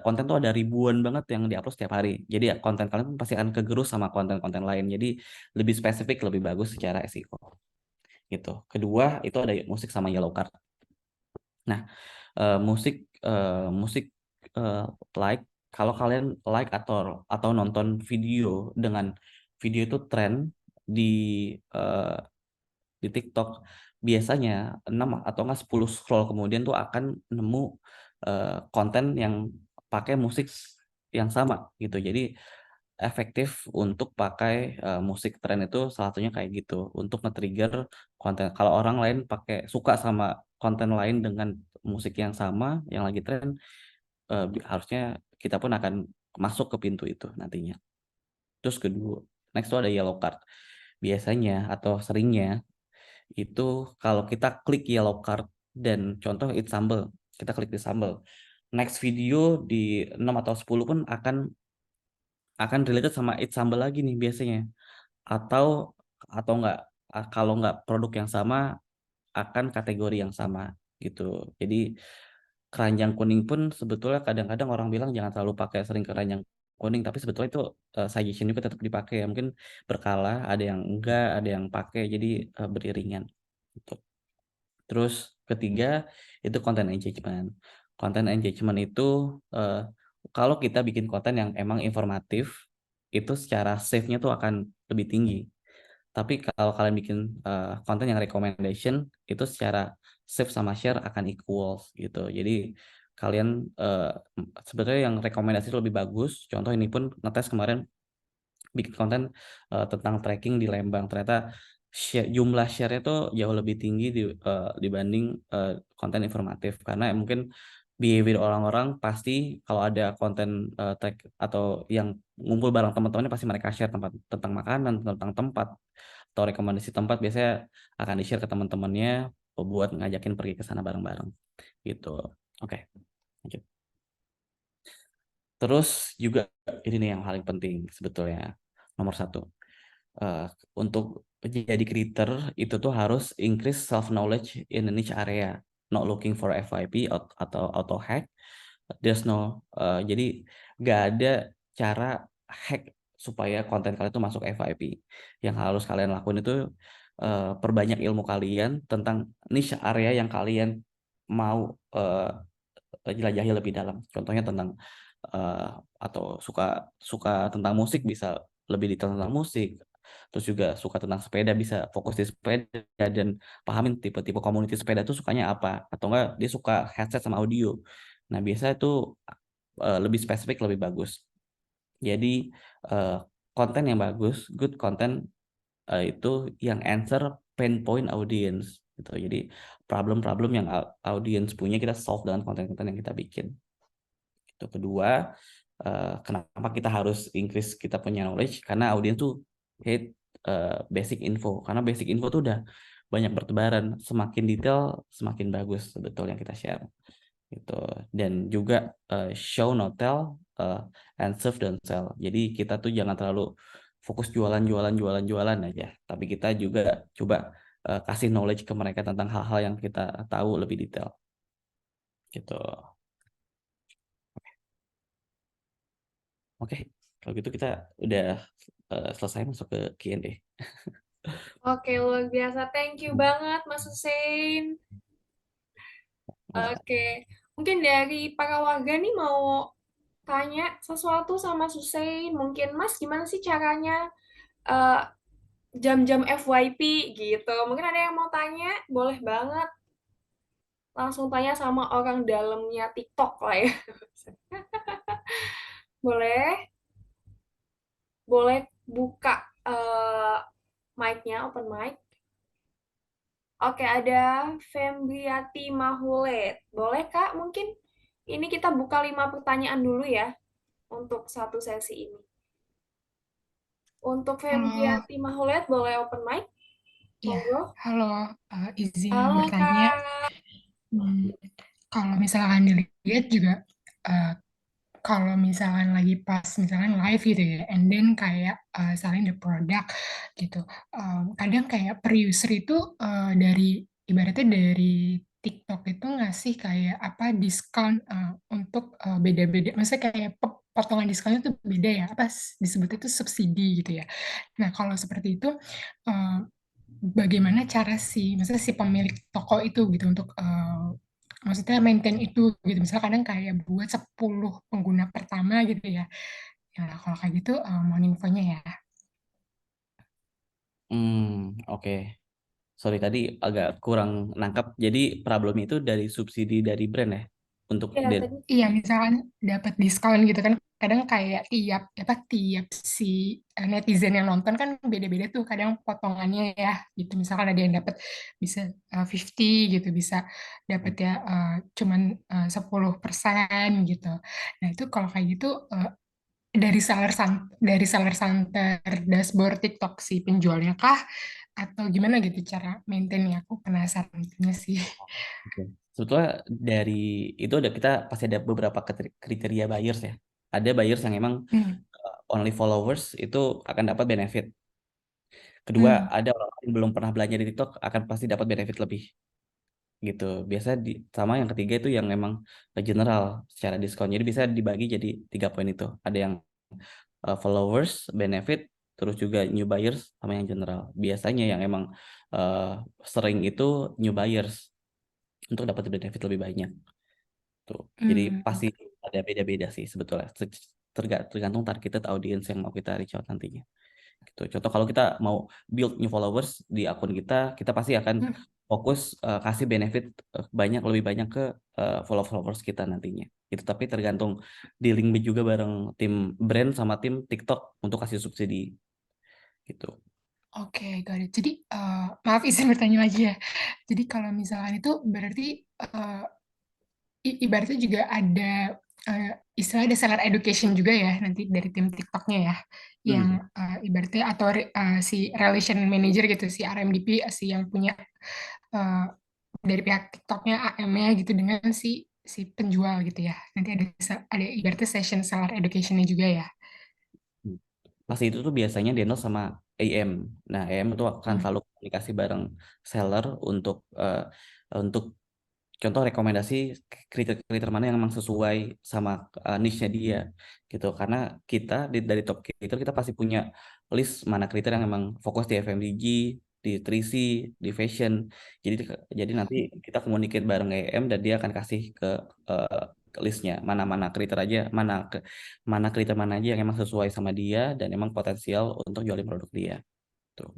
Konten tuh ada ribuan banget yang diupload setiap hari. Jadi ya konten kalian pun pasti akan kegerus sama konten-konten lain. Jadi lebih spesifik, lebih bagus secara SEO gitu. Kedua itu ada musik sama yellow card. Nah, musik eh, like kalau kalian like atau nonton video dengan video itu tren di eh, di TikTok, biasanya 6 atau enggak 10 scroll kemudian tuh akan nemu konten yang pakai musik yang sama gitu. Jadi efektif untuk pakai musik tren itu salah satunya kayak gitu untuk nge-trigger konten. Kalau orang lain suka sama konten lain dengan musik yang sama yang lagi tren, harusnya kita pun akan masuk ke pintu itu nantinya. Terus kedua, next itu ada yellow card. Biasanya atau seringnya itu kalau kita klik yellow card dan contoh it's sambal, kita klik di sambal. Next video di 6 atau 10 pun akan related sama it's sambal lagi nih biasanya. Atau enggak, kalau enggak produk yang sama akan kategori yang sama gitu. Jadi keranjang kuning pun sebetulnya kadang-kadang orang bilang jangan terlalu pakai sering keranjang kuning, tapi sebetulnya itu suggestion juga tetap dipakai ya. Mungkin berkala, ada yang enggak, ada yang pakai, jadi beriringan gitu. Terus ketiga itu content engagement. Content engagement itu kalau kita bikin konten yang emang informatif, itu secara save-nya tuh akan lebih tinggi. Tapi kalau kalian bikin konten yang recommendation, itu secara save sama share akan equal gitu. Jadi kalian sebenarnya yang rekomendasi itu lebih bagus. Contoh ini pun ngetes kemarin bikin konten tentang trekking di Lembang. Ternyata jumlah share-nya tuh jauh lebih tinggi dibanding konten informatif. Karena mungkin behavior orang-orang pasti kalau ada konten trek atau yang ngumpul bareng teman-temannya pasti mereka share tentang makanan, tentang tempat atau rekomendasi tempat biasanya akan di-share ke teman-temannya buat ngajakin pergi ke sana bareng-bareng gitu. Oke, lanjut. Terus juga ini nih yang paling penting sebetulnya, nomor 1. Untuk jadi creator itu tuh harus increase self knowledge in a niche area, not looking for FYP atau auto hack. There's no jadi nggak ada cara hack supaya konten kalian itu masuk FYP. Yang harus kalian lakuin itu perbanyak ilmu kalian tentang niche area yang kalian mau jelajahi lebih dalam. Contohnya tentang atau suka tentang musik bisa lebih detail tentang musik. Terus juga suka tentang sepeda bisa fokus di sepeda dan pahamin tipe-tipe community sepeda itu sukanya apa, atau enggak dia suka headset sama audio. Nah, biasa itu lebih spesifik lebih bagus. Jadi konten yang bagus, good content itu yang answer pain point audience gitu. Jadi problem-problem yang audience punya kita solve dengan konten-konten yang kita bikin. Itu kedua, kenapa kita harus increase kita punya knowledge? Karena audiens tuh hate basic info. Karena basic info tuh udah banyak bertebaran. Semakin detail, semakin bagus sebetulnya kita share. Gitu. Dan juga show not tell and serve don't sell. Jadi kita tuh jangan terlalu fokus jualan aja. Tapi kita juga coba kasih knowledge ke mereka tentang hal-hal yang kita tahu lebih detail. Gitu. Oke, kalau gitu kita udah selesai masuk ke Q&A. Oke, luar biasa. Thank you banget, Mas Hussein. Oke, mungkin dari para warga nih mau tanya sesuatu sama Mas Hussein. Mungkin Mas, gimana sih caranya eh, jam-jam FYP gitu? Mungkin ada yang mau tanya? Boleh banget. Langsung tanya sama orang dalamnya TikTok lah ya. Boleh? Boleh buka mic-nya, open mic. Oke, ada Fembriati Mahulet. Boleh, Kak? Mungkin ini kita buka 5 pertanyaan dulu ya untuk satu sesi ini. Untuk Halo, Fembriati Mahulet, boleh open mic? ya, Monggo. halo, izin Halo, bertanya. Kak. Kalau misalkan dilihat juga, eh, kalau misalkan lagi pas misalkan live gitu ya, and then kayak selling the product gitu, kadang kayak per user itu dari ibaratnya dari TikTok itu ngasih kayak apa diskon untuk beda-beda, maksudnya kayak potongan diskonnya tuh beda ya, apa disebutnya itu subsidi gitu ya. Nah, kalau seperti itu, eh, bagaimana cara maksudnya si pemilik toko itu gitu untuk maksudnya maintain itu gitu. Misalnya kadang kayak buat 10 pengguna pertama gitu ya. Ya kalau kayak gitu mohon infonya ya. Oke. Sorry tadi agak kurang nangkap. Jadi problem itu dari subsidi dari brand ya untuk Ya, tadi. Iya, misalkan dapat diskon gitu kan, kadang kayak tiap si netizen yang nonton kan beda-beda tuh, kadang potongannya ya gitu. Misalkan ada yang dapat bisa 50 gitu, bisa dapat ya cuman 10% gitu. Nah, itu kalau kayak gitu dari seller center dashboard TikTok si penjualnya kah atau gimana gitu cara maintainnya? Aku penasaran itunya sih. Oke. Sebetulnya dari itu kita pasti ada beberapa kriteria buyers ya. Ada buyers yang emang Hmm, only followers itu akan dapat benefit. Kedua, hmm, ada orang yang belum pernah belanja di TikTok akan pasti dapat benefit lebih. Gitu. Biasa sama yang ketiga itu yang memang general secara diskon. Jadi bisa dibagi jadi 3 poin itu. Ada yang followers, benefit, terus juga new buyers sama yang general. Biasanya yang emang sering itu new buyers untuk dapat benefit lebih banyak. Tuh. Jadi hmm. pasti ada beda-beda sih sebetulnya. Tergantung targeted audience yang mau kita reach out nantinya. Gitu. Contoh kalau kita mau build new followers di akun kita pasti akan fokus kasih benefit lebih banyak ke followers kita nantinya. Itu tapi tergantung dealing juga bareng tim brand sama tim TikTok untuk kasih subsidi gitu. Oke, got it. Jadi, maaf izin bertanya lagi ya. Jadi kalau misalkan itu berarti ibaratnya juga ada istilahnya ada seller education juga ya nanti dari tim TikToknya ya, yang ibaratnya atau si relation manager gitu, si RMDP, si yang punya eh, dari pihak TikToknya AM-nya gitu dengan si penjual gitu ya. Nanti ada ibaratnya session seller education-nya juga ya. Pas itu tuh biasanya Deno sama AM. Nah, AM itu akan selalu komunikasi bareng seller untuk contoh rekomendasi kriteria mana yang memang sesuai sama niche-nya dia gitu. Karena kita dari top creator kita pasti punya list mana kriteria yang memang fokus di FMCG, di 3C, di fashion. Jadi nanti kita communicate bareng AM dan dia akan kasih ke listnya mana kriteria aja, mana kriteria mana aja yang emang sesuai sama dia dan emang potensial untuk jualin produk dia. Tuh.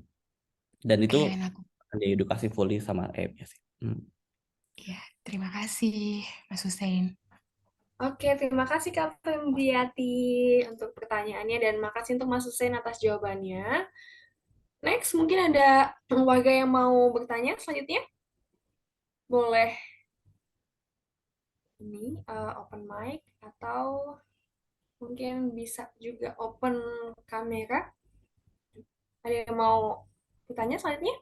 Dan itu Oke, nah, akan diedukasi fully sama AM-nya sih. ya, terima kasih Mas Hussein. Oke, terima kasih Kak Femdiati untuk pertanyaannya dan makasih untuk Mas Hussein atas jawabannya. Next, mungkin ada warga yang mau bertanya selanjutnya? Boleh ini open mic atau mungkin bisa juga open kamera. Ada yang mau bertanya selanjutnya?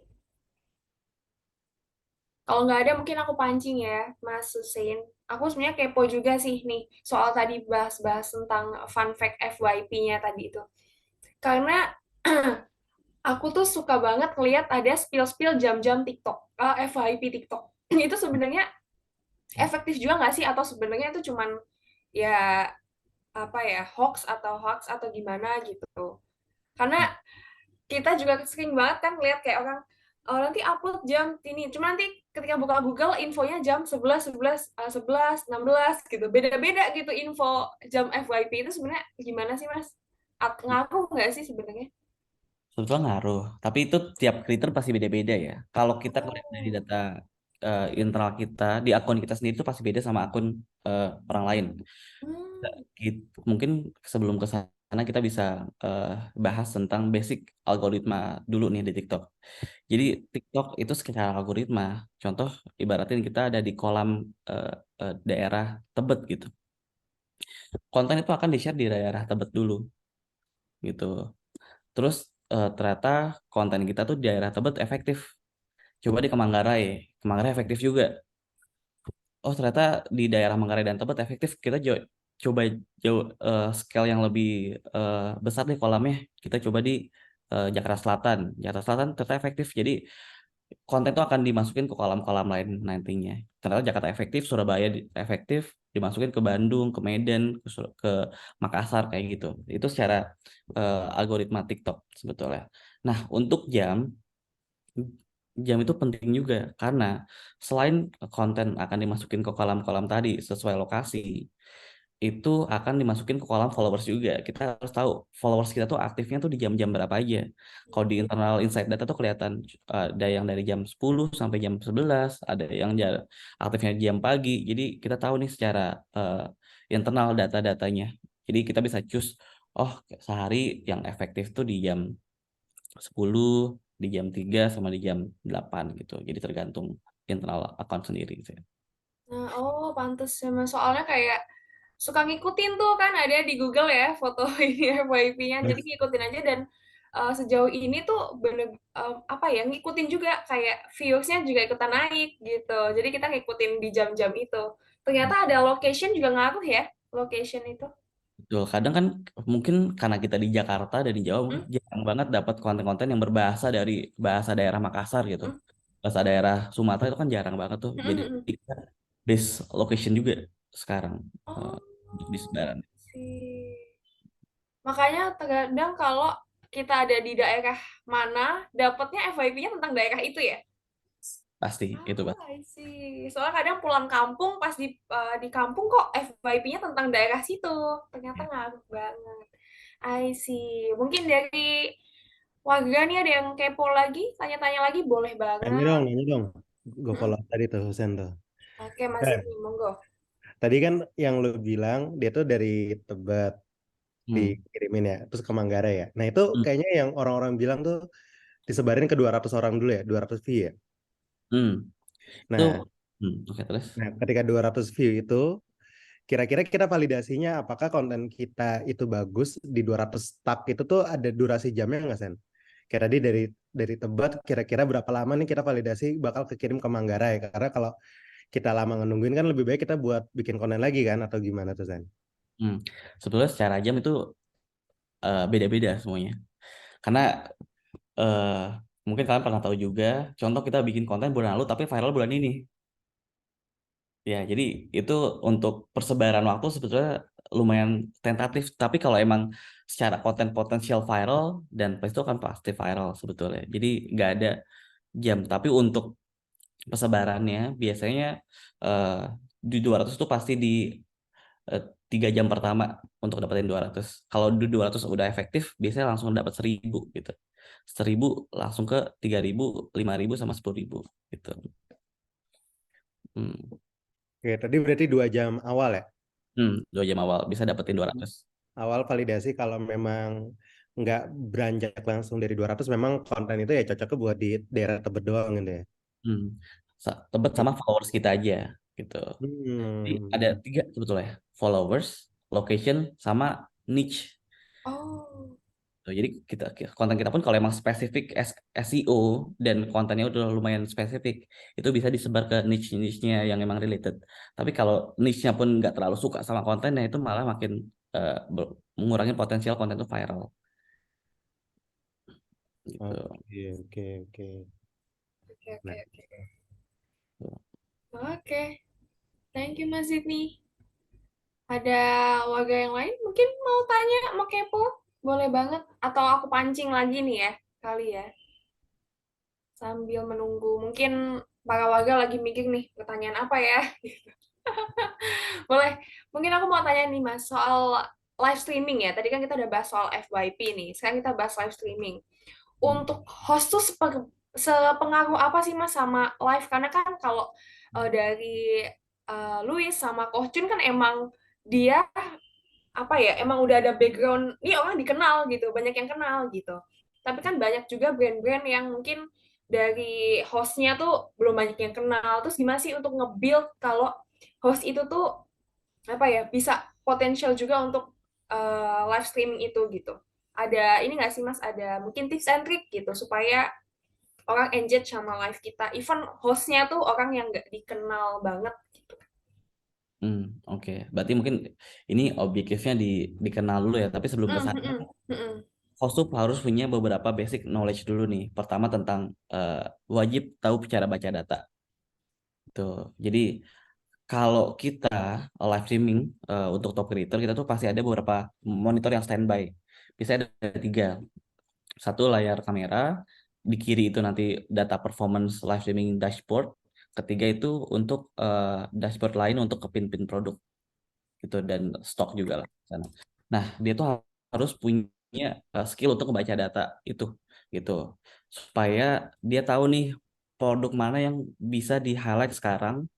Kalau nggak ada, mungkin aku pancing ya, Mas Hussein. Aku sebenarnya kepo juga sih nih, soal tadi bahas-bahas tentang fun fact FYP-nya tadi itu. Karena aku tuh suka banget ngeliat ada spill-spill jam-jam TikTok, FYP TikTok. Itu sebenarnya efektif juga nggak sih? Atau sebenarnya itu cuman ya apa ya, hoax atau gimana gitu. Karena kita juga sering banget kan lihat kayak orang nanti upload jam ini. Cuma nanti ketika buka Google infonya jam 11, 11, 11, 16 gitu. Beda-beda gitu info jam FYP itu sebenarnya gimana sih, Mas? Ngaruh nggak sih sebenarnya? Sebetulnya ngaruh, tapi itu tiap creator pasti beda-beda ya. Kalau kita ngeliat dari Oh. data internal kita, di akun kita sendiri itu pasti beda sama akun orang lain. Hmm. Mungkin sebelum ke sana kita bisa bahas tentang basic algoritma dulu nih di TikTok. Jadi TikTok itu secara algoritma, contoh ibaratin kita ada di kolam daerah Tebet gitu. Konten itu akan di-share di daerah Tebet dulu gitu. Terus ternyata konten kita tuh di daerah Tebet efektif. Coba di Manggarai efektif juga. Oh ternyata di daerah Manggarai dan Tebet efektif. Kita coba jauh scale yang lebih besar deh kolamnya. Kita coba di Jakarta Selatan. Jakarta Selatan ternyata efektif. Jadi konten itu akan dimasukin ke kolam-kolam lain nantinya. Ternyata Jakarta efektif, Surabaya efektif, dimasukin ke Bandung, ke Medan, ke Makassar kayak gitu. Itu secara algoritma TikTok sebetulnya. Nah, untuk jam itu penting juga karena selain konten akan dimasukin ke kolam-kolam tadi sesuai lokasi, itu akan dimasukin ke kolam followers juga. Kita harus tahu followers kita tuh aktifnya tuh di jam-jam berapa aja. Kalau di internal insight data tuh kelihatan ada yang dari jam 10 sampai jam 11, ada yang aktifnya jam pagi. Jadi kita tahu nih secara internal data-datanya. Jadi kita bisa choose, oh sehari yang efektif tuh di jam 10, di jam 3 sama di jam 8 gitu. Jadi tergantung internal account sendiri sih. Nah, oh pantes ya, Mas. Soalnya kayak suka ngikutin tuh kan ada di Google ya foto ini FYP-nya. Jadi ngikutin aja dan sejauh ini tuh bener apa ya ngikutin juga kayak views-nya juga ikutan naik gitu. Jadi kita ngikutin di jam-jam itu. Ternyata ada location juga ngaruh ya, location itu. Betul, kadang kan mungkin karena kita di Jakarta dan di Jawa Hmm? mungkin jarang banget dapat konten-konten yang berbahasa dari bahasa daerah Makassar gitu. Hmm? Bahasa daerah Sumatera itu kan jarang banget tuh. Hmm, Jadi hmm, hmm. kita base location juga sekarang Oh, untuk di sebaran. sih. Makanya terkadang kalau kita ada di daerah mana, dapatnya FYP-nya tentang daerah itu ya. pasti itu Ah, pasti. I see. Soalnya kadang pulang kampung pas di kampung kok FYP-nya tentang daerah situ. Ternyata ngaruh banget. I see. Mungkin dari warga nih ada yang kepo lagi, tanya-tanya lagi, boleh banget. Nanya dong. Gue Mm-mm. follow up tadi tuh Husen tuh. Oke, Mas Eh, Ibnu, monggo. tadi kan yang lu bilang dia tuh dari Tebet Hmm. dikirimin ya, terus ke Manggarai ya. Nah itu Hmm. kayaknya yang orang-orang bilang tuh disebarin ke 200 orang dulu ya, 200 view ya. Hmm. Itu Nah, oke terus. ketika 200 view itu, kira-kira kita validasinya apakah konten kita itu bagus di 200 tag itu tuh ada durasi jamnya nggak, Sen? Kayak tadi dari Tebet, kira-kira berapa lama nih kita validasi bakal kekirim ke Manggarai? Karena kalau kita lama nungguin kan lebih baik kita buat bikin konten lagi kan, atau gimana tuh, Sen? Hmm. Sebetulnya secara jam itu beda-beda semuanya. Karena eh, mungkin kalian pernah tahu juga, contoh kita bikin konten bulan lalu tapi viral bulan ini. Ya, jadi itu untuk persebaran waktu sebetulnya lumayan tentatif. Tapi kalau emang secara konten potensial viral dan itu kan pasti viral sebetulnya. Jadi nggak ada jam. Tapi untuk persebarannya biasanya eh, di 200 itu pasti di 3 jam pertama untuk dapetin 200. Kalau di 200 udah efektif, biasanya langsung dapat 1000 gitu. 1000 langsung ke 3000, 5000 sama 10.000 gitu. Hmm. Oke, tadi berarti 2 jam awal ya? 2 jam awal bisa dapetin 200. Awal validasi kalau memang nggak beranjak langsung dari 200, memang konten itu ya cocoknya buat di daerah Tebet doang gitu ya. Hmm. Tebet sama followers kita aja gitu. Jadi ada Hmm. 3 sebetulnya. Followers, location, sama niche. Oh, Tuh, jadi konten kita pun kalau emang spesifik SEO dan kontennya udah lumayan spesifik, itu bisa disebar ke niche-nya yang emang related. Tapi kalau niche-nya pun nggak terlalu suka sama kontennya, itu malah makin mengurangi potensial konten itu viral gitu. Oke, oke, oke. oke, oke, Nah, oke. Oke, thank you Mas Ibnu. Ada warga yang lain mungkin mau tanya, mau kepo? Boleh banget. Atau aku pancing lagi nih ya, kali ya. Sambil menunggu. Mungkin para warga lagi mikir nih, pertanyaan apa ya? Boleh. Mungkin aku mau tanya nih Mas, soal live streaming ya. Tadi kan kita udah bahas soal FYP nih. Sekarang kita bahas live streaming. Hmm. Untuk host tuh sepengaruh apa sih Mas sama live? Karena kan kalau dari Luis sama Koh Chun kan emang dia apa ya, emang udah ada background, ini orang dikenal gitu, banyak yang kenal gitu. Tapi kan banyak juga brand-brand yang mungkin dari hostnya tuh belum banyak yang kenal. Terus gimana sih untuk nge-build kalau host itu tuh apa ya, bisa potensial juga untuk live streaming itu gitu. Ada ini nggak sih Mas, ada mungkin tips and trick gitu supaya orang engage sama live kita, even hostnya tuh orang yang nggak dikenal banget gitu. Oke. Berarti mungkin ini objektifnya dikenal dulu ya. Tapi sebelum ke Mm, sana, mm, mm, mm. host tuh harus punya beberapa basic knowledge dulu nih. Pertama tentang wajib tahu cara baca data. Tuh. Jadi kalau kita live streaming untuk top creator, kita tuh pasti ada beberapa monitor yang standby. Bisa ada 3. Satu layar kamera, di kiri itu nanti data performance live streaming dashboard. Ketiga itu untuk dashboard lain untuk ke pin-pin produk gitu dan stok juga lah di sana. Nah, dia tuh harus punya skill untuk membaca data itu gitu. Supaya dia tahu nih produk mana yang bisa di-highlight sekarang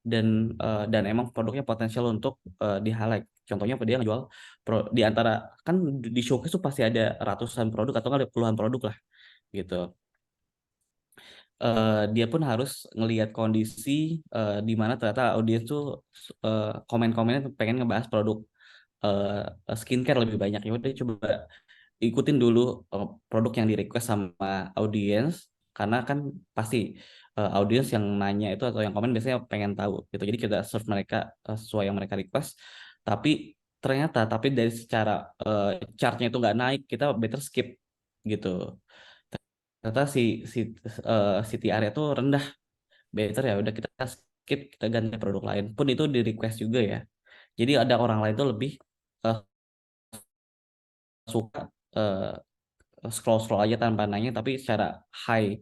dan emang produknya potensial untuk di-highlight. Contohnya dia ngejual di antara kan di showcase tuh pasti ada ratusan produk atau nggak ada puluhan produk lah gitu. Dia pun harus ngelihat kondisi di mana ternyata audiens tuh komen-komennya pengen ngebahas produk skincare lebih banyak. Ya udah coba ikutin dulu produk yang di request sama audiens karena kan pasti audiens yang nanya itu atau yang komen biasanya pengen tahu gitu. Jadi kita serve mereka sesuai yang mereka request. Tapi tapi dari secara chartnya itu nggak naik, kita better skip gitu. Ternyata CTR itu rendah, better ya udah kita skip, kita ganti produk lain. Pun itu di request juga ya. Jadi ada orang lain tuh lebih eh, suka scroll aja tanpa nanya, tapi secara high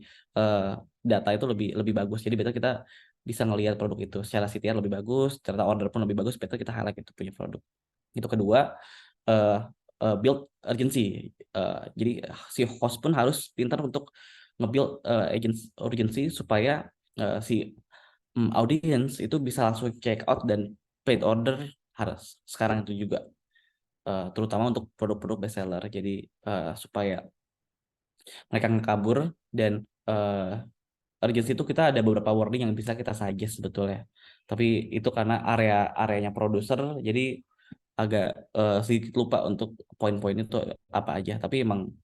data itu lebih bagus. Jadi better kita bisa ngelihat produk itu secara CTR lebih bagus, ternyata order pun lebih bagus, better kita highlight itu punya produk. Itu kedua, uh, build urgency. Jadi si host pun harus pintar untuk nge-build urgency supaya si audience itu bisa langsung check out dan paid order harus sekarang itu juga. Terutama untuk produk-produk bestseller. Jadi supaya mereka nggak kabur, dan urgency itu kita ada beberapa wording yang bisa kita suggest sebetulnya. Tapi itu karena areanya produser, jadi agak sedikit lupa untuk poin-poin itu apa aja. Tapi emang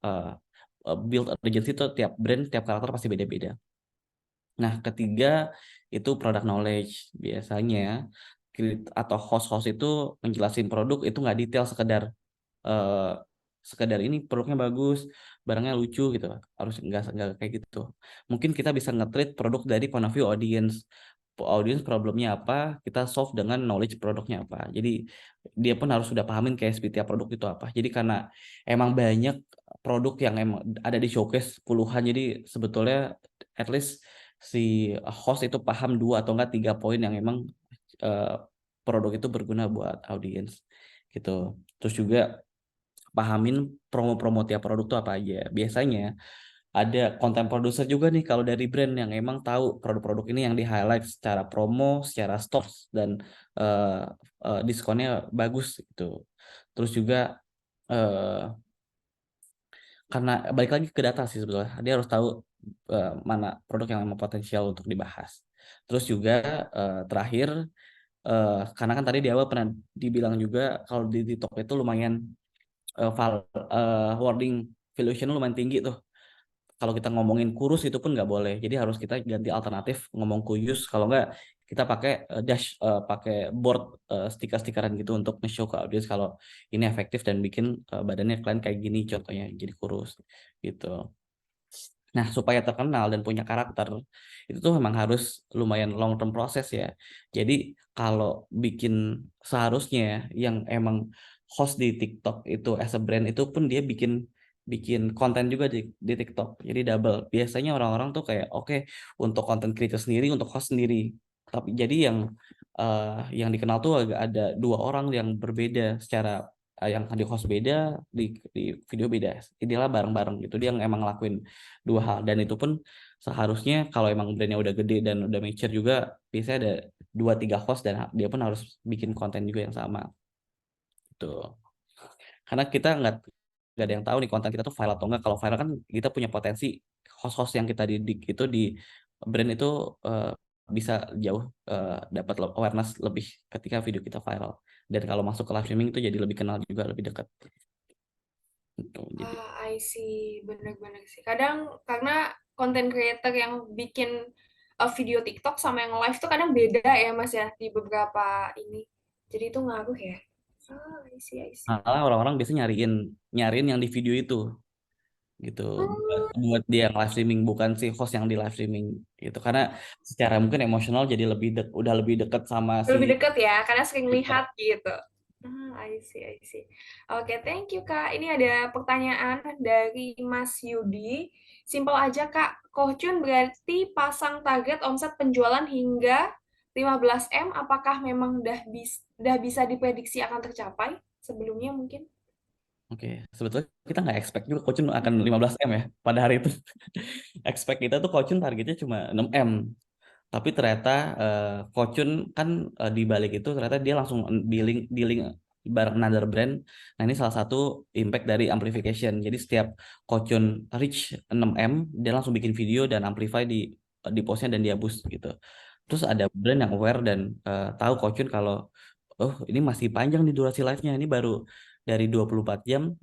build urgency itu tiap brand, tiap karakter pasti beda-beda. Nah, ketiga itu product knowledge. Biasanya atau host-host itu menjelasin produk itu nggak detail, sekedar ini produknya bagus, barangnya lucu gitu. Harus nggak kayak gitu. Mungkin kita bisa nge-treat produk dari point of view audience. Audience problemnya apa, kita solve dengan knowledge produknya apa. Jadi dia pun harus sudah pahamin KSP tiap produk itu apa. Jadi karena emang banyak produk yang emang ada di showcase puluhan, jadi sebetulnya at least si host itu paham 2 atau enggak 3 poin yang emang produk itu berguna buat audiens gitu. Terus juga pahamin promo-promo tiap produk itu apa aja. Biasanya ada content producer juga nih kalau dari brand yang emang tahu produk-produk ini yang di highlight secara promo, secara stok, dan diskonnya bagus gitu. Terus juga karena balik lagi ke data sih sebetulnya, dia harus tahu mana produk yang memang potensial untuk dibahas. Terus juga terakhir, karena kan tadi di awal pernah dibilang juga kalau di TikTok itu lumayan wording valuation lumayan tinggi tuh. Kalau kita ngomongin kurus itu pun nggak boleh. Jadi harus kita ganti alternatif ngomong kuyus. Kalau nggak kita pakai pakai board stiker-stikeran gitu untuk nge-show ke audiens kalau ini efektif dan bikin badannya kalian kayak gini contohnya jadi kurus gitu. Nah, supaya terkenal dan punya karakter, itu tuh memang harus lumayan long term proses ya. Jadi kalau bikin, seharusnya yang emang host di TikTok itu as a brand itu pun dia bikin konten juga di TikTok. Jadi double. Biasanya orang-orang tuh kayak oke, untuk content creator sendiri, untuk host sendiri. Tapi jadi yang dikenal tuh agak ada 2 orang yang berbeda secara yang di host beda, di video beda. Inilah bareng-bareng gitu. Dia yang emang ngelakuin 2 hal, dan itu pun seharusnya kalau emang brandnya udah gede dan udah mature juga biasanya ada 2-3 host dan dia pun harus bikin konten juga yang sama gitu. Karena kita nggak ada yang tahu nih konten kita tuh viral atau enggak. Kalau viral kan kita punya potensi host-host yang kita didik itu di brand itu bisa jauh dapat awareness lebih ketika video kita viral, dan kalau masuk ke live streaming itu jadi lebih kenal juga, lebih dekat gitu. Jadi I see, bener-bener sih. Kadang karena konten creator yang bikin video TikTok sama yang live tuh kadang beda ya Mas ya di beberapa ini. Jadi itu ngaruh ya. I see, I see. malah orang-orang biasanya nyariin yang di video itu gitu, buat dia yang live streaming, bukan si host yang di live streaming gitu, karena secara mungkin emosional jadi udah lebih dekat sama Lebih si dekat ya, karena sering creator. lihat gitu. I see, I see. Oke, thank you Kak. Ini ada pertanyaan dari Mas Yudi. Simpel aja Kak, Kohcun berarti pasang target omset penjualan hingga 15M, apakah memang udah bisa diprediksi akan tercapai sebelumnya mungkin? Oke, sebetulnya kita nggak expect juga Coachun akan 15M ya pada hari itu. Expect kita tuh Coachun targetnya cuma 6M. Tapi ternyata Coachun kan di balik itu ternyata dia langsung dealing bareng another brand. Nah, ini salah satu impact dari amplification. Jadi setiap Coachun reach 6M, dia langsung bikin video dan amplify di postnya dan dia boost gitu. Terus ada brand yang aware dan tahu Coachun kalau oh ini masih panjang nih durasi live-nya. Ini baru dari 24 jam,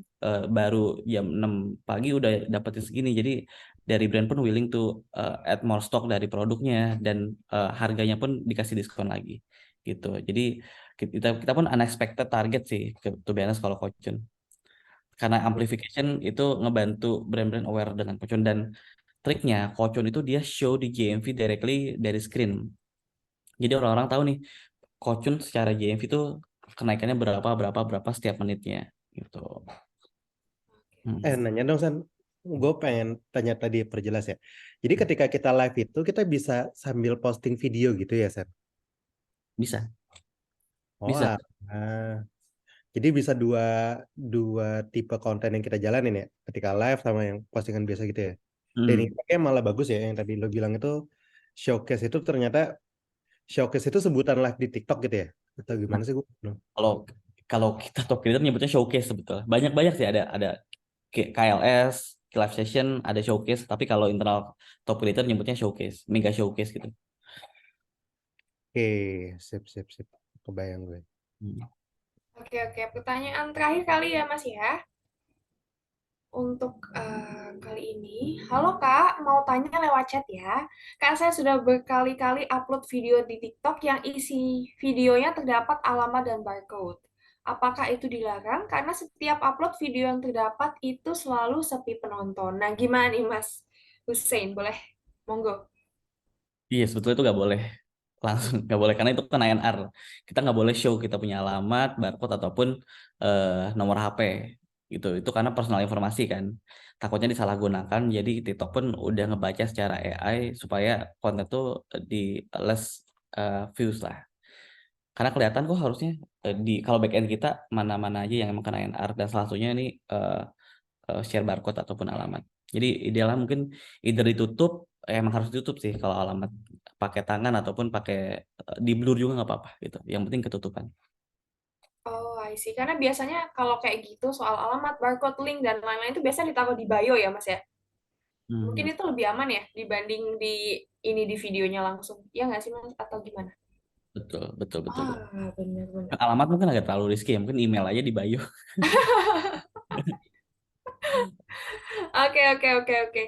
baru jam 6 pagi udah dapetin segini. Jadi dari brand pun willing to add more stock dari produknya, dan harganya pun dikasih diskon lagi gitu. Jadi kita pun unexpected target sih to be honest kalau Fortune. Karena amplification itu ngebantu brand-brand aware dengan Fortune, dan triknya Fortune itu dia show di JMV directly dari screen. Jadi orang-orang tahu nih Fortune secara JMV itu kenaikannya berapa setiap menitnya gitu. Nanya dong San, gue pengen tanya tadi perjelas ya. Jadi ketika kita live itu kita bisa sambil posting video gitu ya, Sen? Bisa, Oh, bisa. jadi bisa dua dua tipe konten yang kita jalanin ya, ketika live sama yang postingan biasa gitu ya. Dan ini Hmm. kayaknya malah bagus ya yang tadi lo bilang itu showcase itu ternyata showcase itu sebutan live di TikTok gitu ya? Atau Nah, gimana sih gue? kalau kalau kita top creator nyebutnya showcase sebetulnya. Banyak-banyak sih ada KLS, live session, ada showcase, tapi kalau internal top creator nyebutnya showcase, mega showcase gitu. Oke, sip sip sip. Kebayang gue. Hmm. Oke, oke. Pertanyaan terakhir kali ya, Mas ya. Untuk kali ini, halo Kak, mau tanya lewat chat ya. Kak, saya sudah berkali-kali upload video di TikTok yang isi videonya terdapat alamat dan barcode. Apakah itu dilarang? Karena setiap upload video yang terdapat itu selalu sepi penonton. Nah, gimana nih Mas Hussein? Boleh? Monggo. Iya, sebetulnya itu nggak boleh langsung, nggak boleh karena itu kan ANR. Kita nggak boleh show kita punya alamat, barcode ataupun nomor HP gitu. Itu karena personal informasi kan. Takutnya disalahgunakan. Jadi TikTok pun udah ngebaca secara AI supaya konten tuh di less views lah. Karena kelihatan kok harusnya di kalau backend kita mana-mana aja yang emang kena ANR dan salah satunya ini share barcode ataupun alamat. Jadi idealnya mungkin either ditutup, emang harus ditutup sih kalau alamat pakai tangan ataupun pakai di blur juga nggak apa-apa gitu. Yang penting ketutupan. Oh, I see. Karena biasanya kalau kayak gitu soal alamat, barcode, link, dan lain-lain itu biasanya ditaruh di bio ya, Mas ya? Mungkin Hmm, itu lebih aman ya dibanding di ini di videonya langsung. Ya nggak sih, Mas? Atau gimana? betul, betul, betul, betul. Ah, benar-benar. Alamat mungkin agak terlalu risky ya. Mungkin email aja di bio. Oke, oke, oke, oke.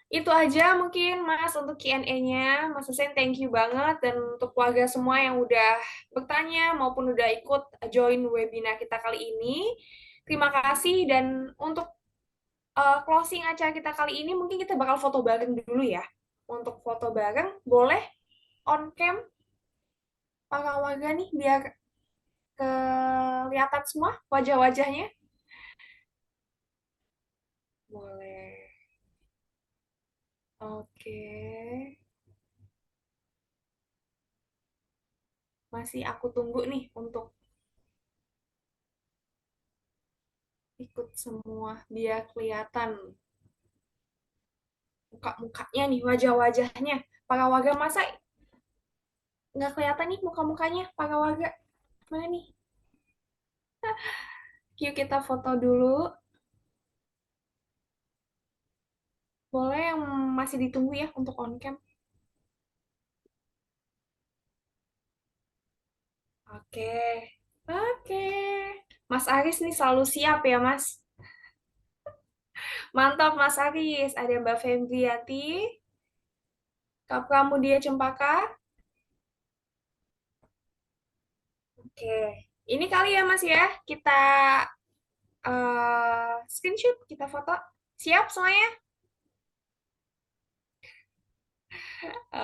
Itu aja mungkin Mas untuk Q&A-nya. Mas Hussein, thank you banget. Dan untuk warga semua yang udah bertanya maupun udah ikut join webinar kita kali ini. Terima kasih. Dan untuk closing acara kita kali ini, mungkin kita bakal foto bareng dulu ya. Untuk foto bareng, boleh on cam para warga nih, biar kelihatan semua wajah-wajahnya. Boleh. Oke. Masih aku tunggu nih untuk ikut semua biar kelihatan muka-mukanya nih, wajah-wajahnya. Para warga masa nggak kelihatan nih muka-mukanya para warga. Mana nih? Yuk kita foto dulu. Boleh yang masih ditunggu ya untuk on cam. Oke. Oke. Mas Aris nih selalu siap ya, Mas. Mantap, Mas Aris. Ada Mbak Fembriati, Kak Pramudia Cempaka. Oke. Ini kali ya, Mas ya. Kita screenshot, kita foto. Siap semuanya?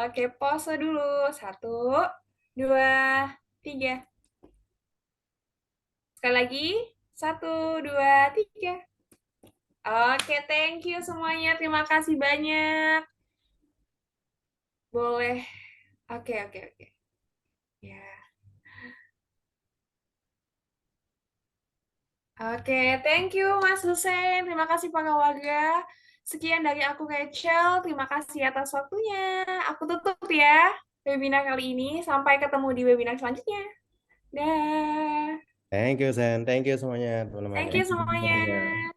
Oke, pose dulu. Satu, dua, tiga. Sekali lagi. Satu, dua, tiga. Oke, thank you semuanya. Terima kasih banyak. Boleh. Oke, oke, oke. Ya. Oke, thank you Mas Hussein. Terima kasih Pak warga. Sekian dari aku Rachel. Terima kasih atas waktunya. Aku tutup ya webinar kali ini. Sampai ketemu di webinar selanjutnya. Dah. Thank you, Sen. Thank you semuanya, teman-teman. Thank you Thank you. semuanya.